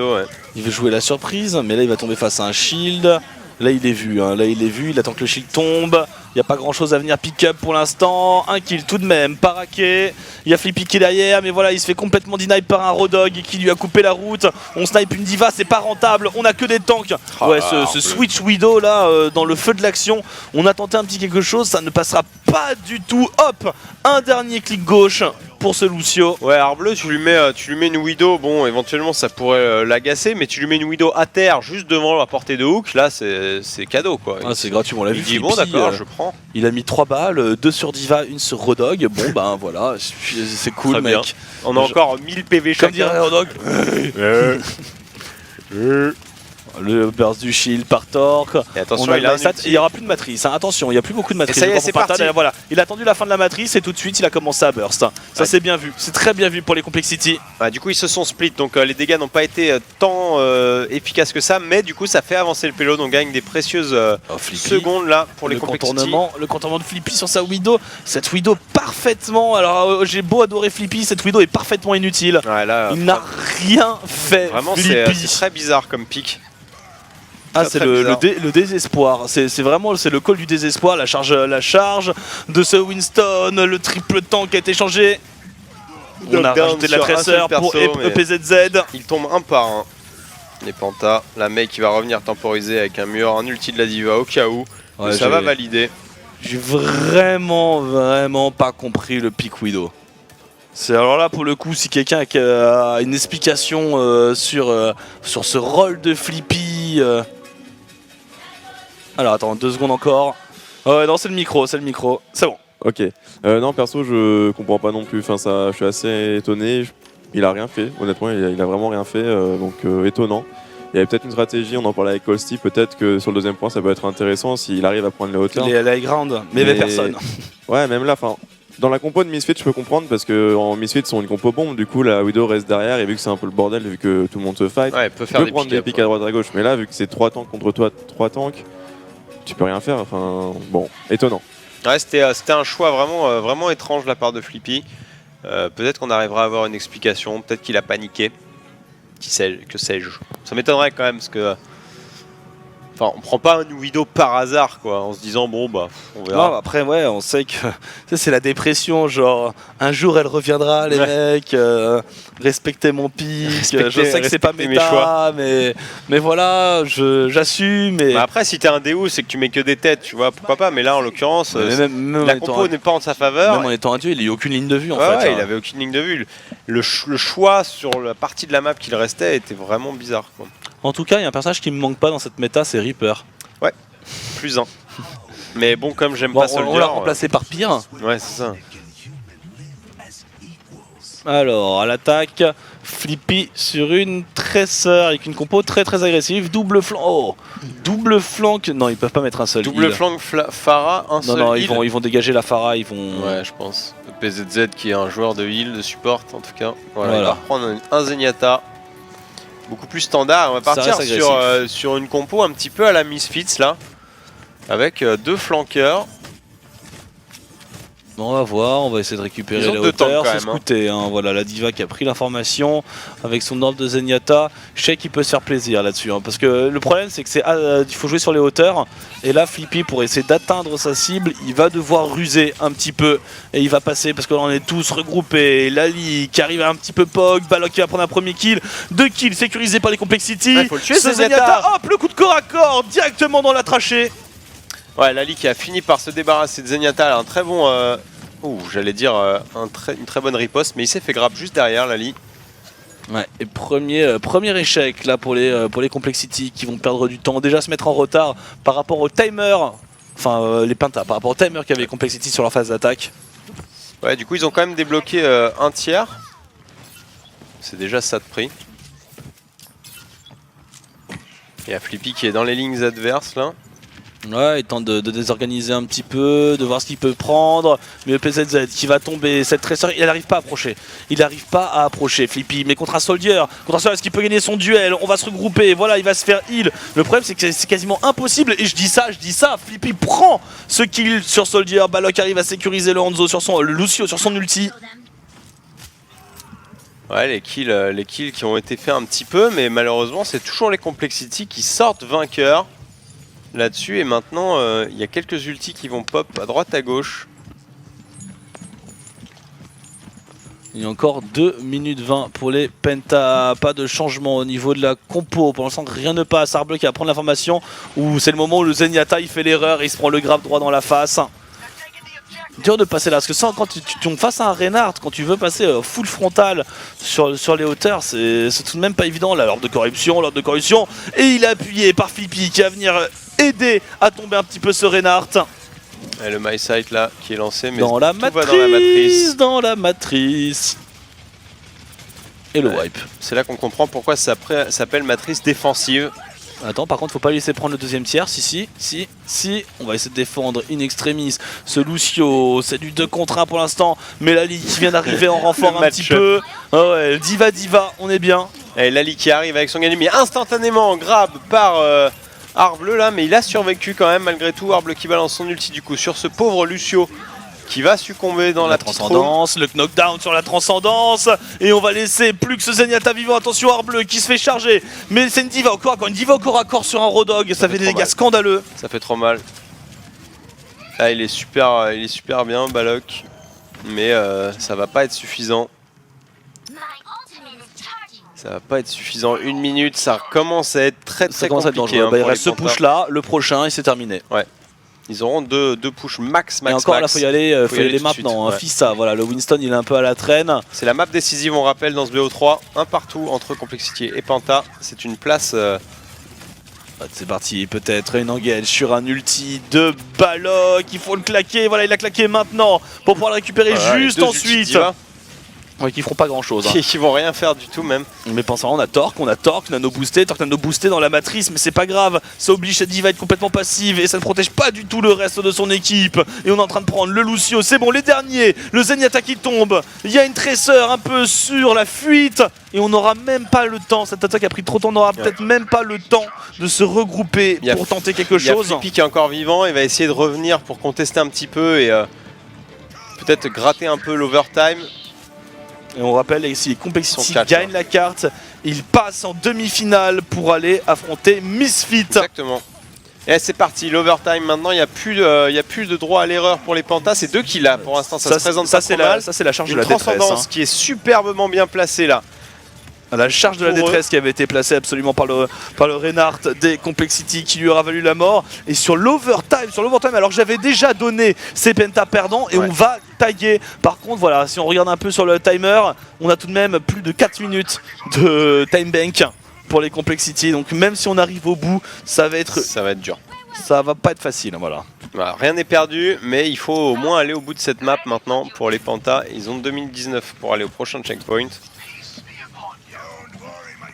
Il veut jouer la surprise, mais là il va tomber face à un shield. Là il est vu, il attend que le shield tombe. Il n'y a pas grand chose à venir pick up pour l'instant. Un kill tout de même, Paraqué. Il y a Flippy qui est derrière, mais voilà, il se fait complètement deny par un Rodog qui lui a coupé la route. On snipe une Diva, c'est pas rentable. On a que des tanks. Ce switch Widow là, dans le feu de l'action, on a tenté un petit quelque chose, ça ne passera pas du tout. Hop, un dernier clic gauche pour ce Lucio. Ouais, Arbleu, tu lui mets une Widow, bon, éventuellement ça pourrait l'agacer, mais tu lui mets une Widow à terre, juste devant la portée de hook, là c'est cadeau quoi. C'est gratuit, on l'a vu. Il dit bon d'accord, je prends. Il a mis 3 balles, 2 sur Diva, 1 sur Rodog. Bon ben voilà, c'est cool très mec. Bien. On a encore 1000 PV chacun. Comme dirait Rodog. Le burst du shield par Torque. Et attention, il n'y aura plus de matrice. Hein. Attention, il n'y a plus beaucoup de matrice. Et ça y est, c'est parti. Voilà. Il a attendu la fin de la matrice et tout de suite il a commencé à burst. Ça c'est bien vu. C'est très bien vu pour les Complexity. Du coup ils se sont split, donc les dégâts n'ont pas été tant efficaces que ça, mais du coup ça fait avancer le payload. On gagne des précieuses secondes là pour les Complexity. Le contournement de Flippy sur sa Widow. Cette Widow parfaitement. Alors j'ai beau adorer Flippy, cette Widow est parfaitement inutile. Il n'a rien fait. Vraiment c'est très bizarre comme pick. C'est le désespoir, c'est vraiment le call du désespoir, la charge de ce Winston, le triple tank a été changé. On a rajouté de la tresseur pour EPZZ. Il tombe un par un. Les Pentas, la Mei qui va revenir temporiser avec un mur, un ulti de la Diva au cas où. Ça va valider. J'ai vraiment pas compris le pick Widow. Alors là pour le coup si quelqu'un a une explication sur ce rôle de Flippy. Alors attends 2 secondes encore. Non c'est le micro, c'est bon. Ok. Non perso je comprends pas non plus, je suis assez étonné. Il a rien fait, honnêtement il a vraiment rien fait, donc étonnant. Il y avait peut-être une stratégie, on en parlait avec Colsty, peut-être que sur le deuxième point ça peut être intéressant s'il arrive à prendre les hauteurs. Les high ground, mais il n'y avait personne. Ouais même là, Dans la compo de Misfits, je peux comprendre parce que en Misfits, ils sont une compo bombe. Du coup, la Widow reste derrière et vu que c'est un peu le bordel, vu que tout le monde se fight, Ouais, elle peut tu faire peux des prendre des pick-up, pics à droite à gauche. Mais là, vu que c'est 3 tanks contre toi, 3 tanks, tu peux rien faire. Enfin, bon, étonnant. Ouais, c'était un choix vraiment étrange de la part de Flippy. Peut-être qu'on arrivera à avoir une explication. Peut-être qu'il a paniqué. Que sais-je. Ça m'étonnerait quand même parce que. Enfin, on prend pas une Widow par hasard, quoi, en se disant bon bah on verra. Non, après ouais, on sait que ça, c'est la dépression, genre un jour elle reviendra les mecs, respectez mon pic, je sais que c'est pas respectez mes méta, choix. mais voilà, j'assume. Bah après si t'es un Deus c'est que tu mets que des têtes, tu vois, pourquoi pas, mais là en l'occurrence même la compo n'est pas en sa faveur. Même en étant un dieu, il n'y a aucune ligne de vue en Ouais, fait. ouais, il avait aucune ligne de vue. Le choix sur la partie de la map qu'il restait était vraiment bizarre, quoi. En tout cas, il y a un personnage qui me manque pas dans cette méta, c'est Reaper. Plus un. Mais bon, comme j'aime Bon, pas Soldier. on l'a remplacé par pire. Ouais, c'est ça. Alors, à l'attaque, Flippy sur une Tracer avec une compo très agressive. Double flanc. Oh, double flanc. Non, ils peuvent pas mettre un seul. Double heal. flank Pharah, un seul Non, heal. ils vont dégager la Pharah. Ils vont. Ouais, je pense. Le PZZ qui est un joueur de heal, de support en tout cas. Voilà, Voilà. il va reprendre un Zenyatta. Beaucoup plus standard. On va Ça partir reste sur une compo un petit peu à la Misfits là. Avec 2 flanqueurs. On va voir, on va essayer de récupérer Ils ont la deux tanks hauteur, quand c'est même, hein. scouté, hein. Voilà, la diva qui a pris l'information avec son ordre de Zenyatta. Je sais qu'il peut se faire plaisir là-dessus, hein, parce que le problème c'est que il faut jouer sur les hauteurs. Et là, Flippy, pour essayer d'atteindre sa cible, il va devoir ruser un petit peu. Et il va passer, parce que là on est tous regroupés. Lali qui arrive un petit peu pog, Balok qui va prendre un premier kill. 2 kills sécurisés par les Complexity. Ouais, faut le tuer, Ce ce Zenyatta. Zenyatta, hop, le coup de corps à corps, directement dans la trachée. Ouais, Lali qui a fini par se débarrasser de Zenyatta. Elle a un très bon. J'allais dire une très bonne riposte, mais il s'est fait grab juste derrière, Lali. Ouais, et premier échec là pour les Complexity qui vont perdre du temps, déjà se mettre en retard par rapport au timer, enfin les Pentas, par rapport au timer qu'avait Complexity sur leur phase d'attaque. Ouais, du coup, ils ont quand même débloqué un tiers. C'est déjà ça de prix. Il y a Flippy qui est dans les lignes adverses là. Ouais, il tente de désorganiser un petit peu, de voir ce qu'il peut prendre. Mais le PZZ qui va tomber, cette Tracer, il n'arrive pas à approcher. Il n'arrive pas à approcher Flippy. Mais contre un Soldier, est-ce qu'il peut gagner son duel? On va se regrouper, voilà, il va se faire heal. Le problème c'est que c'est quasiment impossible. Et je dis ça, Flippy prend ce kill sur Soldier. Balok arrive à sécuriser le Hanzo le Lucio sur son ulti. Ouais, les kills qui ont été faits un petit peu, mais malheureusement c'est toujours les Complexity qui sortent vainqueurs là-dessus. Et maintenant il y a quelques ultis qui vont pop à droite à gauche. Il y a encore 2 minutes 20 pour les Penta. Pas de changement au niveau de la compo. Pour l'instant, rien ne passe. Arbleu qui va prendre l'information. Où c'est le moment où le Zenyatta il fait l'erreur et il se prend le grab droit dans la face. Dur de passer là, parce que ça, quand tu tombes face à un Reinhardt, quand tu veux passer full frontal sur les hauteurs, c'est tout de même pas évident. Là, l'ordre de corruption, et il est appuyé par Flippy qui va venir aider à tomber un petit peu ce Reinhardt. Et le My Sight là qui est lancé, mais Dans la tout va dans la matrice. Dans la matrice. Et le wipe. C'est là qu'on comprend pourquoi ça s'appelle matrice défensive. Attends, par contre, faut pas laisser prendre le deuxième tiers. Si. On va essayer de défendre in extremis ce Lucio. C'est du 2 contre 1 pour l'instant. Mais Lali qui vient d'arriver en renfort un petit peu. Oh ouais, diva, on est bien. Et Lali qui arrive avec son ennemi instantanément grab par Arbleu là, mais il a survécu quand même malgré tout. Arbleu qui balance son ulti du coup sur ce pauvre Lucio qui va succomber dans la transcendance, le knockdown sur la transcendance, et on va laisser plus que ce Zenyatta vivant. Attention, Arbleu qui se fait charger, mais c'est une diva au corps à corps, au corps à corps sur un Rodog, ça fait des dégâts scandaleux. Ça fait trop mal. Là il est super bien Balok, mais ça va pas être suffisant. Ça va pas être suffisant, 1 minute, ça commence à être très compliqué. Il reste ce push là, le prochain et c'est terminé. Ouais. Ils auront deux push max. Et encore là, faut y aller maintenant. Fissa, voilà, le Winston il est un peu à la traîne. C'est la map décisive, on rappelle, dans ce BO3. Un partout entre Complexity et Penta. C'est une place. C'est parti, peut-être une engage sur un ulti de Balok. Il faut le claquer. Voilà, il a claqué maintenant pour pouvoir le récupérer juste ensuite. Ouais, qui feront pas grand chose. Hein. Qui vont rien faire du tout même. Mais pensant, on a Torque, Nano boosté, dans la matrice, mais c'est pas grave, ça oblige cette diva à être complètement passive et ça ne protège pas du tout le reste de son équipe. Et on est en train de prendre le Lucio, c'est bon, les derniers, le Zenyatta qui tombe, il y a une Tracer un peu sur la fuite et on n'aura même pas le temps, cette attaque a pris trop de temps, on n'aura peut-être même pas le temps de se regrouper pour tenter quelque chose. Il y a Flippy qui est encore vivant, il va essayer de revenir pour contester un petit peu et peut-être gratter un peu l'overtime. Et on rappelle, si Complexity gagne la carte, il passe en demi-finale pour aller affronter Misfit. Exactement. Et c'est parti, l'overtime maintenant, il n'y a plus de droit à l'erreur pour les Pantas, c'est 2 kills là pour l'instant, ça se présente pas trop mal. Ça c'est la charge de la transcendance détresse. Hein. Qui est superbement bien placée là. La charge de la détresse qui avait été placée absolument par le Reinhardt des Complexity qui lui aura valu la mort. Et sur l'overtime, alors j'avais déjà donné ces pentas perdants et on va taguer. Par contre, voilà, si on regarde un peu sur le timer, on a tout de même plus de 4 minutes de time bank pour les Complexity. Donc même si on arrive au bout, ça va être dur. Ça va pas être facile, voilà. Rien n'est perdu, mais il faut au moins aller au bout de cette map maintenant pour les Pantas. Ils ont 2019 pour aller au prochain checkpoint.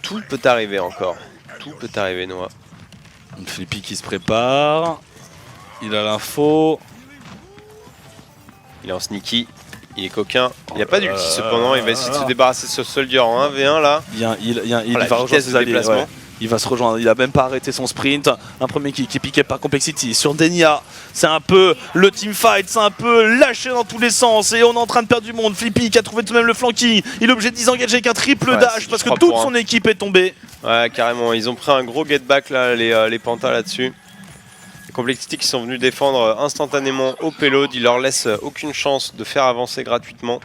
Tout peut arriver encore. Tout peut arriver, Noah. Flippy qui se prépare. Il a l'info. Il est en sneaky. Il est coquin. Il n'y a pas d'ulti cependant. Il va essayer de se débarrasser de ce soldier en 1v1 là. Il va rejoindre ses alliés. Ouais. Il va se rejoindre, il a même pas arrêté son sprint. Un premier qui est piqué par Complexity sur Denia. C'est un peu le teamfight, c'est un peu lâché dans tous les sens. Et on est en train de perdre du monde. Flippy qui a trouvé tout de même le flanking. Il est obligé de désengager avec un triple dash parce que toute son équipe est tombée. Ouais, carrément. Ils ont pris un gros get back là, les Pantas là-dessus. Les Complexity qui sont venus défendre instantanément au payload. Ils leur laissent aucune chance de faire avancer gratuitement.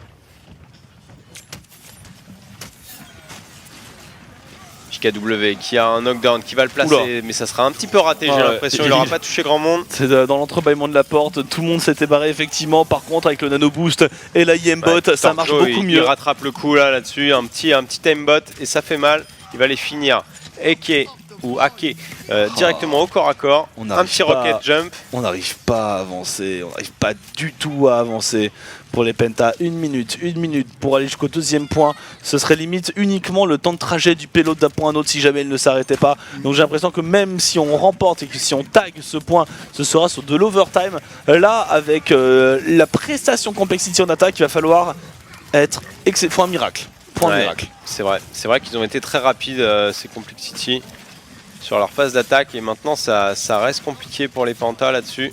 KW qui a un knockdown qui va le placer, mais ça sera un petit peu raté, j'ai l'impression. Il n'aura pas touché grand monde. C'est dans l'entrebâillement de la porte, tout le monde s'était barré effectivement. Par contre, avec le nano boost et la IM-bot, ça marche beaucoup mieux. Il rattrape le coup là-dessus, un petit time-bot et ça fait mal. Il va les finir. Eke ou Ake directement au corps à corps. Un petit rocket jump. On n'arrive pas à avancer, on n'arrive pas du tout à avancer. Pour les pentas, une minute pour aller jusqu'au deuxième point. Ce serait limite uniquement le temps de trajet du payload d'un point à un autre si jamais il ne s'arrêtait pas. Donc j'ai l'impression que même si on remporte et que si on tag ce point, ce sera sur de l'overtime. Là, avec la prestation Complexity en attaque, il va falloir être faut un miracle. C'est vrai qu'ils ont été très rapides ces Complexity sur leur phase d'attaque et maintenant ça reste compliqué pour les Pantas là-dessus.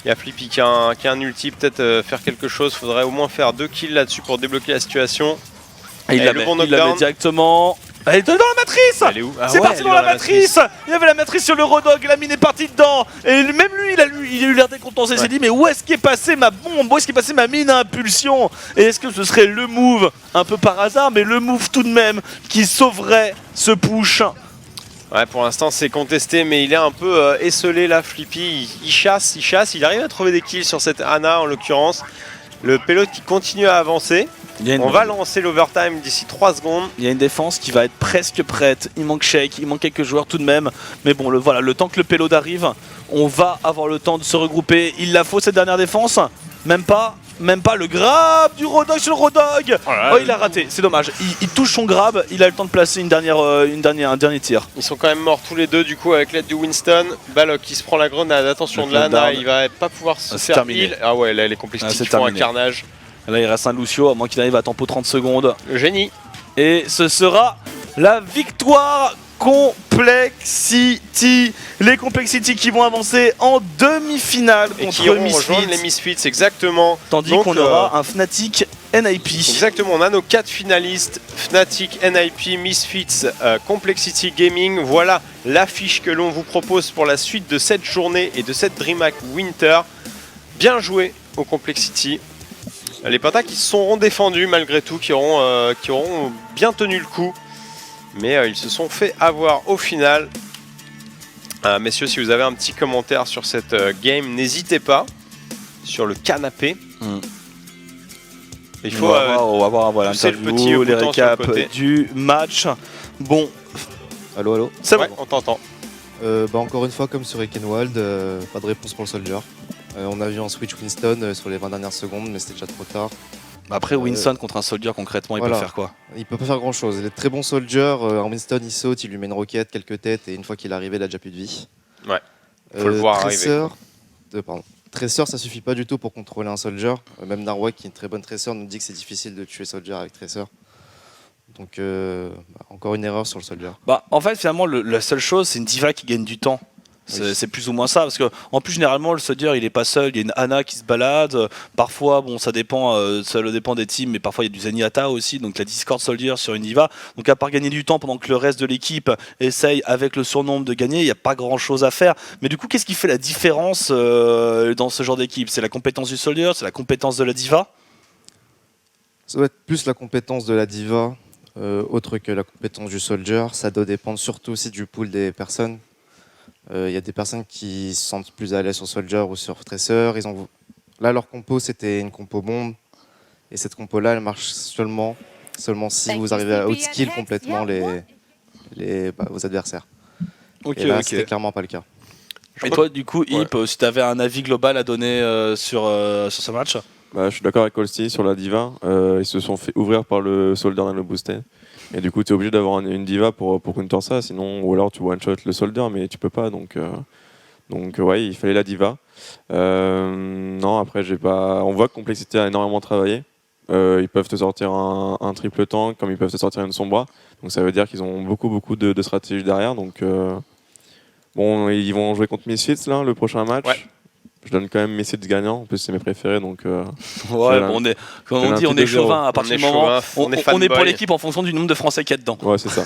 Il y a Flippy qui a un ulti, peut-être faire quelque chose. Il faudrait au moins faire 2 kills là-dessus pour débloquer la situation. Et il la met directement. Elle est dans la matrice. Elle est où? C'est parti dans la matrice. Il y avait la matrice sur le Rodog, la mine est partie dedans. Et même lui, il a eu l'air décontenancé. Il s'est dit mais où est-ce qu'est passée ma bombe? Où est-ce qu'est passée ma mine à impulsion? Et est-ce que ce serait le move, un peu par hasard, mais le move tout de même, qui sauverait ce push? Ouais, pour l'instant c'est contesté, mais il est un peu esselé là, Flippy. Il chasse, il arrive à trouver des kills sur cette Ana en l'occurrence. Le payload qui continue à avancer. On va lancer l'overtime d'ici 3 secondes. Il y a une défense qui va être presque prête. Il manque Shake, il manque quelques joueurs tout de même. Mais bon, voilà, le temps que le payload arrive, on va avoir le temps de se regrouper. Il la faut cette dernière défense? Même pas le grab du Rodog sur le Rodog. Oh, il a raté, c'est dommage. Il touche son grab, il a le temps de placer un dernier tir. Ils sont quand même morts tous les deux du coup avec l'aide du Winston. Balok qui se prend la grenade, attention de Lana, il va pas pouvoir se faire heal. Ah ouais, là les Complexity font un carnage. Là il reste un Lucio, à moins qu'il arrive à tempo 30 secondes. Le génie. Et ce sera la victoire Complexity. Les Complexity qui vont avancer en demi-finale contre qui vont rejoindre les Misfits, exactement. Tandis qu'on aura un Fnatic NIP. Exactement, on a nos 4 finalistes, Fnatic, NIP, Misfits, Complexity Gaming. Voilà l'affiche que l'on vous propose pour la suite de cette journée et de cette DreamHack Winter. Bien joué au Complexity. Les Pantas qui seront défendus malgré tout, qui auront bien tenu le coup. Mais ils se sont fait avoir au final. Messieurs, si vous avez un petit commentaire sur cette game, n'hésitez pas. Sur le canapé. Il faut on va voir l'interview, les récaps du match. Bon. Allô. C'est bon, on t'entend. Encore une fois, comme sur Ekenwald, pas de réponse pour le Soldier. On a vu en switch Winston sur les 20 dernières secondes, mais c'était déjà trop tard. Après, Winston contre un soldier, concrètement, il voilà. peut faire quoi? Il peut pas faire grand chose. Il est très bon soldier. En Winston, il saute, il lui met une roquette, quelques têtes, et une fois qu'il est arrivé, il a déjà plus de vie. Ouais. Faut le voir Tracer, Tracer, ça suffit pas du tout pour contrôler un soldier. Même Narwhal, qui est une très bonne Tracer, nous dit que c'est difficile de tuer soldier avec Tracer. Donc, encore une erreur sur le soldier. Bah, en fait, finalement, la seule chose, c'est une diva qui gagne du temps. C'est plus ou moins ça, parce que en plus généralement le soldier il est pas seul, il y a une Ana qui se balade, parfois bon ça dépend des teams, mais parfois il y a du Zenyatta aussi, donc la Discord soldier sur une diva, donc à part gagner du temps pendant que le reste de l'équipe essaye avec le surnombre de gagner, il n'y a pas grand chose à faire. Mais du coup qu'est-ce qui fait la différence dans ce genre d'équipe? C'est la compétence du soldier, c'est la compétence de la diva? Ça doit être plus la compétence de la diva, autre que la compétence du soldier. Ça doit dépendre surtout aussi du pool des personnes. Il y a des personnes qui se sentent plus à l'aise sur Soldier ou sur Tracer. Là, leur compo, c'était une compo bombe. Et cette compo-là, elle marche seulement si vous arrivez à outskill complètement vos adversaires. Ok, et là, c'était clairement pas le cas. Et toi, du coup, Hip, si tu avais un avis global à donner sur ce match? Bah, je suis d'accord avec Colsty sur la diva. Ils se sont fait ouvrir par le soldier dans le boosted. Et du coup, tu es obligé d'avoir une diva pour counter ça, sinon, ou alors tu one-shot le soldier, mais tu peux pas. Donc ouais, il fallait la diva. Non, après, on voit que Complexity a énormément travaillé. Ils peuvent te sortir un triple tank, comme ils peuvent te sortir une sombra. Donc ça veut dire qu'ils ont beaucoup de stratégies derrière. Donc bon, ils vont jouer contre Misfits là, le prochain match. Ouais. Je donne quand même Misfits gagnant, en plus c'est mes préférés, donc... ouais, bon, on est chauvin à partir du moment on est pour l'équipe en fonction du nombre de Français qu'il y a dedans. Ouais, c'est ça.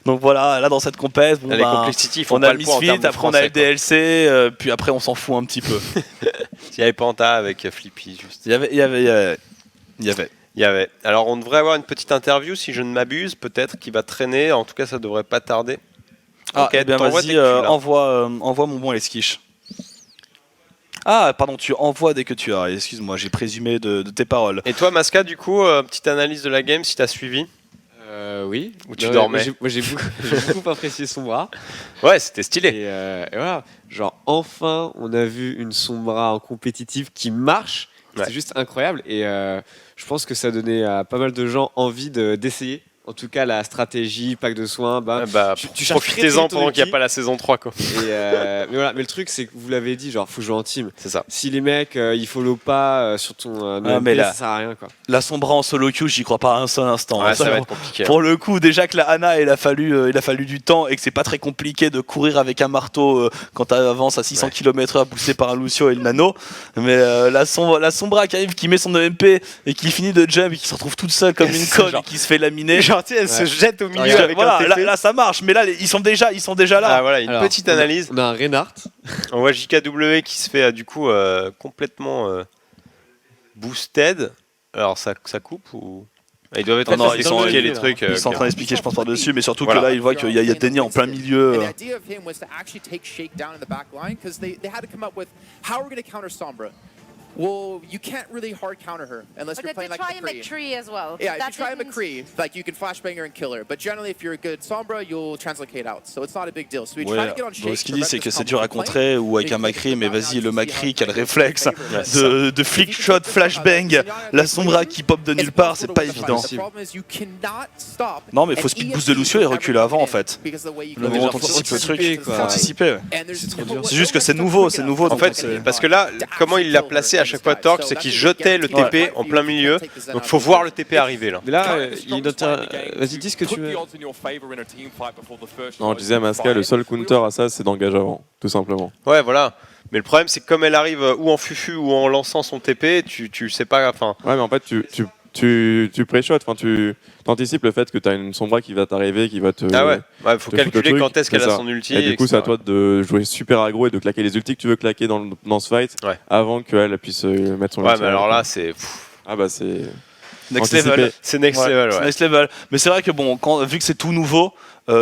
Donc voilà, là dans cette compète, bon, on a Misfits, après on a le DLC, puis après on s'en fout un petit peu. Il y avait Panta avec Flippy, juste. Il y avait. Alors on devrait avoir une petite interview, si je ne m'abuse, peut-être, qui va traîner, en tout cas ça devrait pas tarder. Ah, okay, bien vas-y, envoie mon bon Esquiche. Ah, pardon, tu envoies dès que tu as. Excuse-moi, j'ai présumé de tes paroles. Et toi, Masca, du coup, petite analyse de la game, si t'as suivi? Oui. Où tu dormais? Moi, j'ai beaucoup apprécié Sombra. Ouais, c'était stylé. Et voilà, genre, enfin, on a vu une Sombra en compétitive qui marche. Ouais. C'est juste incroyable. Et je pense que ça a donné à pas mal de gens envie d'essayer. En tout cas, la stratégie, pack de soins, profitez-en pendant qu'il n'y a pas la saison 3. Quoi. Mais voilà, mais le truc, c'est que vous l'avez dit, genre, faut jouer en team. C'est ça. Si les mecs, ils follow pas sur ton MP, ça sert à rien. Quoi. La Sombra en solo queue, j'y crois pas un seul instant. Ouais, ça va être compliqué. Pour le coup, déjà que la Ana, il a fallu du temps et que c'est pas très compliqué de courir avec un marteau quand tu avances à 600 km/h poussé par un Lucio et le Nano. Mais la Sombra qui arrive, qui met son EMP et qui finit de jump et qui se retrouve toute seule comme une conne et qui se fait laminer. Elle se jette au milieu avec un TP. Là ça marche, mais là ils sont déjà là. Ah, voilà, une petite analyse. On a un Reinhardt. On voit JKW qui se fait du coup complètement boosted. Alors ça coupe ou ils doivent être en train d'expliquer les trucs. Ils sont en train d'expliquer, je pense, par-dessus, mais surtout que là ils voient qu'il y a Denny en plein milieu. Well, you can't really hard counter her unless you're playing like McCree. McCree as well. Yeah, if you try McCree, like you can flashbang her and kill her. But generally, if you're a good Sombra, you'll translocate out. So it's not a big deal. So we try to get on Shake. Ce qu'il dit, c'est que c'est dur à contrer ou avec un McCree, mais vas-y, le McCree qui a le réflexe de flick shot, flashbang, la Sombra qui pop de nulle part, c'est pas évident. Non, mais il faut speed boost de Lucio et reculer avant en fait. Le moment où t'anticipes le truc, faut anticiper. C'est juste que c'est nouveau. En fait, parce que là, comment il l'a placé à chaque fois Torque, c'est qu'il jetait le TP en plein milieu, donc faut voir le TP arriver là. Mais là, vas-y, dis ce que tu veux. Non, je disais à Masca, le seul counter à ça, c'est d'engager avant, tout simplement. Ouais, voilà. Mais le problème, c'est que comme elle arrive ou en fufu ou en lançant son TP, tu sais pas. Enfin. Ouais, mais en fait, tu pré-shot, enfin tu anticipes le fait que tu as une Sombra qui va t'arriver, qui va te... Ah ouais, faut calculer quand est-ce qu'elle a son ulti. Et du coup, c'est à toi de jouer super aggro et de claquer les ultis que tu veux claquer dans ce fight avant qu'elle puisse mettre son ulti. Ouais, mais alors là, c'est... Ah bah c'est... Next level. C'est next level, ouais. C'est next level. Mais c'est vrai que bon, vu que c'est tout nouveau,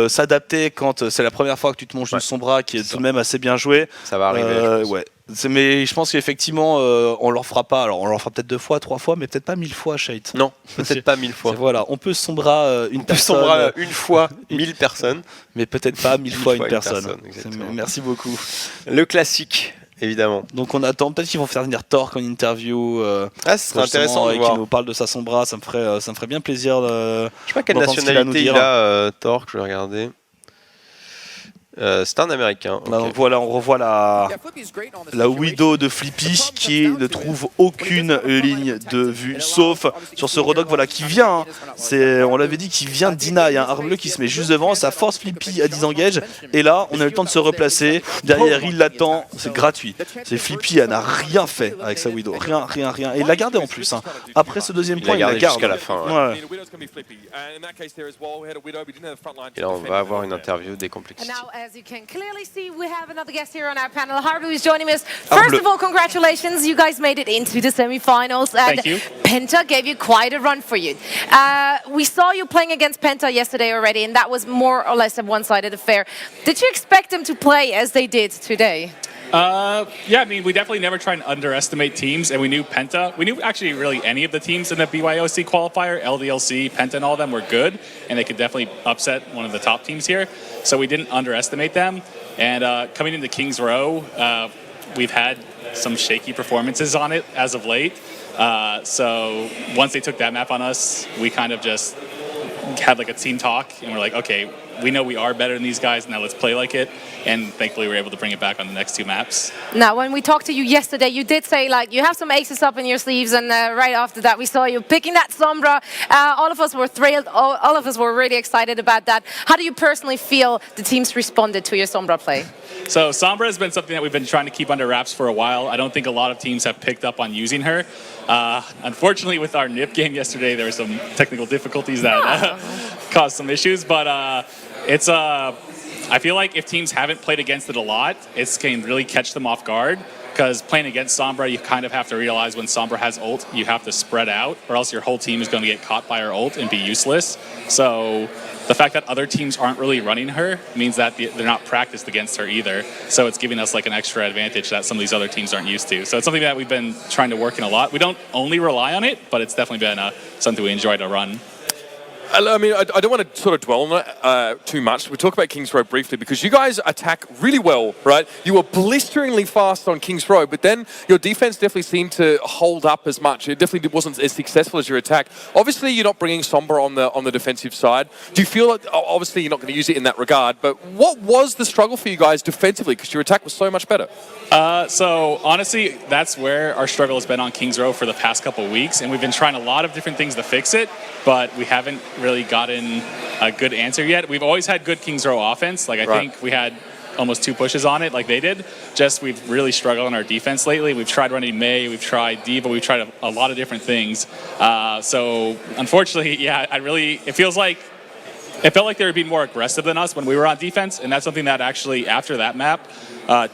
s'adapter quand c'est la première fois que tu te manges une Sombra qui est tout de même assez bien jouée, ça va arriver. Ouais. Mais je pense qu'effectivement, on leur fera pas. Alors, on leur fera peut-être 2 fois, 3 fois, mais peut-être pas 1000 fois, Shade. Non, peut-être pas 1000 fois. Voilà, on peut Sombra une personne. Sombra une fois 1000 personnes, mais peut-être pas 1000 fois une personne. Exactement. Merci beaucoup. Le classique. Évidemment. Donc on attend, peut-être qu'ils vont faire venir Torque en interview. Ce serait intéressant de et voir. qui nous parle de sa Sombra, ça me ferait bien plaisir. Je sais pas quelle d'entendre ce qu'il a à nous nationalité il dire. a, Torque, je vais regarder. C'est un Américain. Bah, ok. donc voilà, on revoit la Widow de Flippy qui ne trouve aucune ligne de vue, sauf sur ce Rodok voilà, qui vient. On l'avait dit, qui vient d'Ina. Il y a un arbre bleu qui se met juste devant, ça force Flippy à disengage. Et là, on a eu le temps de se replacer. Derrière, il l'attend, c'est gratuit. C'est Flippy, elle n'a rien fait avec sa Widow. Rien. Et il l'a gardé en plus. Hein. Après ce deuxième point, il la garde. Jusqu'à la fin. Ouais. Ouais. Et là, on va avoir une interview des Complexity. And now, as you can clearly see, we have another guest here on our panel. Harvey is joining us. First of all, congratulations. You guys made it into the semi-finals. And Thank you. Penta gave you quite a run for you. We saw you playing against Penta yesterday already, and that was more or less a one-sided affair. Did you expect them to play as they did today? Yeah, I mean, we definitely never try and underestimate teams, and we knew Penta. We knew actually really any of the teams in the BYOC qualifier, LDLC, Penta, and all of them were good, and they could definitely upset one of the top teams here. So we didn't underestimate them. And coming into Kings Row, we've had some shaky performances on it as of late. So once they took that map on us, we kind of just had like a team talk, and we're like, okay, we know we are better than these guys, now let's play like it. And thankfully we were able to bring it back on the next two maps. Now, when we talked to you yesterday, you did say like you have some aces up in your sleeves, and right after that we saw you picking that Sombra. All of us were thrilled, all of us were really excited about that. How do you personally feel the teams responded to your Sombra play? So Sombra has been something that we've been trying to keep under wraps for a while. I don't think a lot of teams have picked up on using her. Unfortunately, with our NIP game yesterday, there were some technical difficulties that caused some issues, but I feel like if teams haven't played against it a lot, it can really catch them off guard. Because playing against Sombra, you kind of have to realize when Sombra has ult, you have to spread out, or else your whole team is going to get caught by her ult and be useless. So the fact that other teams aren't really running her means that they're not practiced against her either. So it's giving us like an extra advantage that some of these other teams aren't used to. So it's something that we've been trying to work in a lot. We don't only rely on it, but it's definitely been something we enjoy to run. I mean, I don't want to sort of dwell on it too much. We'll talk about Kings Row briefly because you guys attack really well, right? You were blisteringly fast on Kings Row, but then your defense definitely seemed to hold up as much. It definitely wasn't as successful as your attack. Obviously, you're not bringing Sombra on the defensive side. Do you feel like, obviously, you're not going to use it in that regard, but what was the struggle for you guys defensively? Because your attack was so much better. So honestly, that's where our struggle has been on Kings Row for the past couple of weeks, and we've been trying a lot of different things to fix it, but we haven't really gotten a good answer yet. We've always had good Kings Row offense. Like I think we had almost 2 pushes on it like they did. Just we've really struggled on our defense lately. We've tried running Mei, we've tried D.Va, we've tried a lot of different things. So unfortunately, yeah, it felt like they were being more aggressive than us when we were on defense, and that's something that actually, after that map,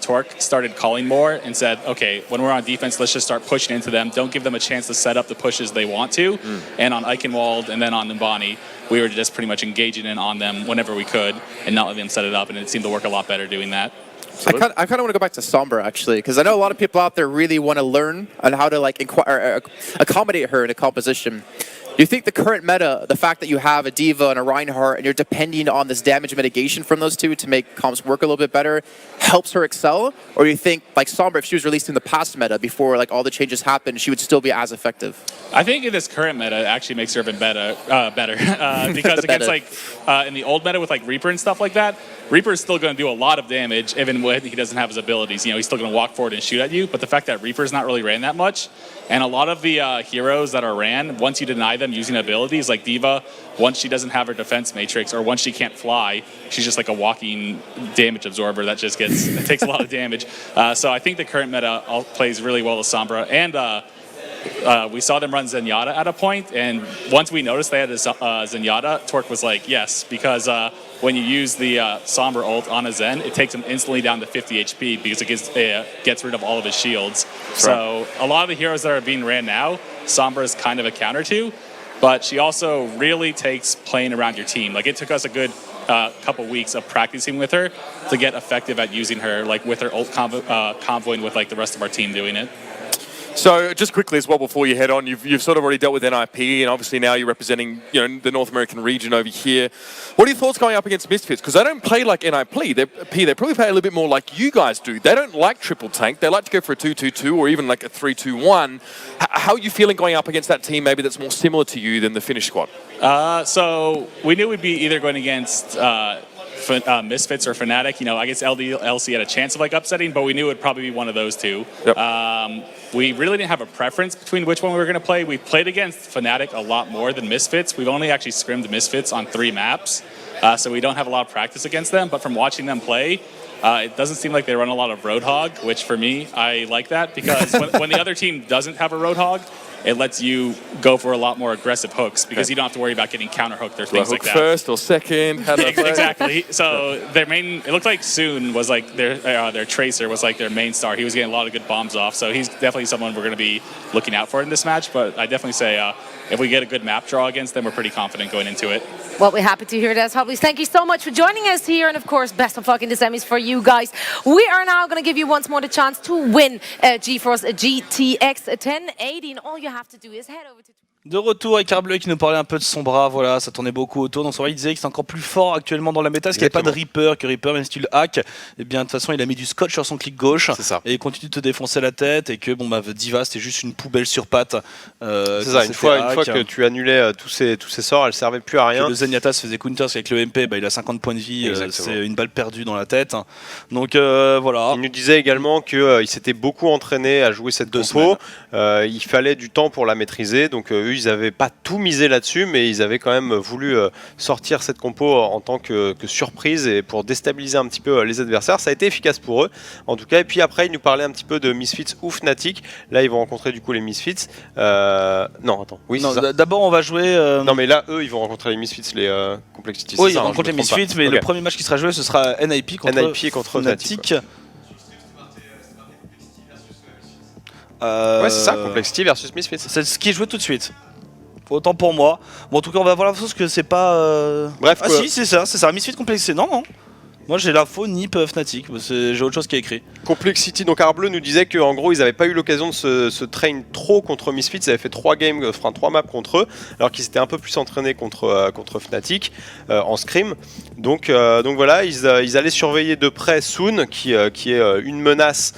Torque started calling more and said, okay, when we're on defense, let's just start pushing into them. Don't give them a chance to set up the pushes they want to. And on Eichenwald and then on Nimbani, we were just pretty much engaging in on them whenever we could and not letting them set it up, and it seemed to work a lot better doing that. I kind of want to go back to Sombra, actually, because I know a lot of people out there really want to learn on how to like accommodate her in a composition. Do you think the current meta, the fact that you have a D.Va and a Reinhardt, and you're depending on this damage mitigation from those two to make comps work a little bit better, helps her excel? Or do you think, like Sombra, if she was released in the past meta before like all the changes happened, she would still be as effective? I think in this current meta, it actually makes her even better because against like in the old meta with like Reaper and stuff like that, Reaper is still going to do a lot of damage even when he doesn't have his abilities. You know, he's still going to walk forward and shoot at you. But the fact that Reaper's not really ran that much, and a lot of the heroes that are ran, once you deny them using abilities, like D.Va, once she doesn't have her defense matrix or once she can't fly, she's just like a walking damage absorber that just it takes a lot of damage. So I think the current meta plays really well with Sombra. And we saw them run Zenyatta at a point, and once we noticed they had a Zenyatta, Torque was like, yes, because when you use the Sombra ult on a Zen, it takes him instantly down to 50 HP because it gets rid of all of his shields. So a lot of the heroes that are being ran now, Sombra is kind of a counter to, but she also really takes playing around your team. Like it took us a good couple weeks of practicing with her to get effective at using her, like with her ult convoying with like the rest of our team doing it. So just quickly as well before you head on, you've sort of already dealt with NIP, and obviously now you're representing the North American region over here. What are your thoughts going up against Misfits? Because they don't play like NIP. They probably play a little bit more like you guys do. They don't like triple tank. They like to go for a 2-2-2 or even like a 3-2-1. How are you feeling going up against that team maybe that's more similar to you than the Finnish squad? So we knew we'd be either going against Misfits or Fnatic. I guess LC had a chance of like upsetting, but we knew it would probably be one of those two. Yep. We really didn't have a preference between which one we were going to play. We played against Fnatic a lot more than Misfits. We've only actually scrimmed Misfits on 3 maps, so we don't have a lot of practice against them. But from watching them play, it doesn't seem like they run a lot of Roadhog, which for me, I like that because when the other team doesn't have a Roadhog, it lets you go for a lot more aggressive hooks because you don't have to worry about getting counter hooked or things like that. First or second? How do I play? Exactly. So their main, it looked like Soon was like their Tracer was like their main star. He was getting a lot of good bombs off, so he's definitely someone we're going to be looking out for in this match. But I definitely say if we get a good map draw against them, we're pretty confident going into it. Well, we're happy to hear that, Hobbies. Thank you so much for joining us here, and of course, best of luck in the semis for you guys. We are now going to give you once more the chance to win GeForce GTX 1080, and all you have to do is head over to... De retour avec Arbleu qui nous parlait un peu de Sombra, voilà, ça tournait beaucoup autour. Donc il disait que c'est encore plus fort actuellement dans la méta, parce qu'il n'y a pas de Reaper, que Reaper, même si tu le hack, et bien de toute façon il a mis du scotch sur son clic gauche et il continue de te défoncer la tête, et que Diva c'était juste une poubelle sur pattes. C'est ça, une fois que tu annulais tous ces sorts, elle servait plus à rien. Que le Zenyatta se faisait counter, parce qu'avec le MP, il a 50 points de vie, c'est une balle perdue dans la tête. Donc voilà. Il nous disait également qu'il s'était beaucoup entraîné à jouer cette compo. Il fallait du temps pour la maîtriser, donc eux ils n'avaient pas tout misé là-dessus, mais ils avaient quand même voulu sortir cette compo en tant que surprise et pour déstabiliser un petit peu les adversaires. Ça a été efficace pour eux, en tout cas. Et puis après, ils nous parlaient un petit peu de Misfits ou Fnatic. Là, ils vont rencontrer du coup les Misfits. Non, attends. Oui, d'abord, on va jouer... Non, mais là, eux, ils vont rencontrer les Misfits, les Complexity. Oui, ils vont rencontrer les Misfits, mais le premier match qui sera joué, ce sera NIP contre Fnatic. Ouais, c'est ça, Complexity versus Misfits. C'est ce qui est joué tout de suite. Autant pour moi. Bon, en tout cas, on va voir la chose que c'est pas. Bref, ah, si, c'est ça. Misfits Complexity. Non. Moi, j'ai l'info NIP Fnatic. J'ai autre chose qui est écrit. Complexity, donc Arbleu nous disait qu'en gros, ils n'avaient pas eu l'occasion de se train trop contre Misfits. Ils avaient fait 3 maps contre eux, alors qu'ils étaient un peu plus entraînés contre Fnatic en scrim. Donc voilà, ils allaient surveiller de près Soon, qui est une menace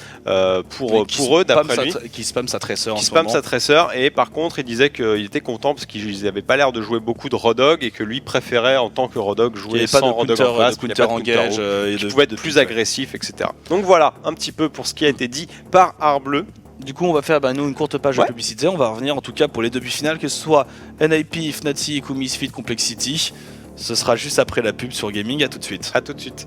pour eux, d'après lui. Qui spamme sa Tracer Qui spamme sa Tracer, et par contre, il disait qu'il était content parce qu'ils n'avaient pas l'air de jouer beaucoup de Rodog et que lui préférait en tant que Rodog jouer sans Rodog en face, counter engage. Qui pouvait être plus agressif, etc. Donc voilà, un petit peu pour ce qui a été dit par Arbleu. Du coup, on va faire nous une courte page de publicité. On va revenir en tout cas pour les demi-finales, que ce soit NIP, Fnatic ou Misfits Complexity. Ce sera juste après la pub sur Gaming. À tout de suite. À tout de suite.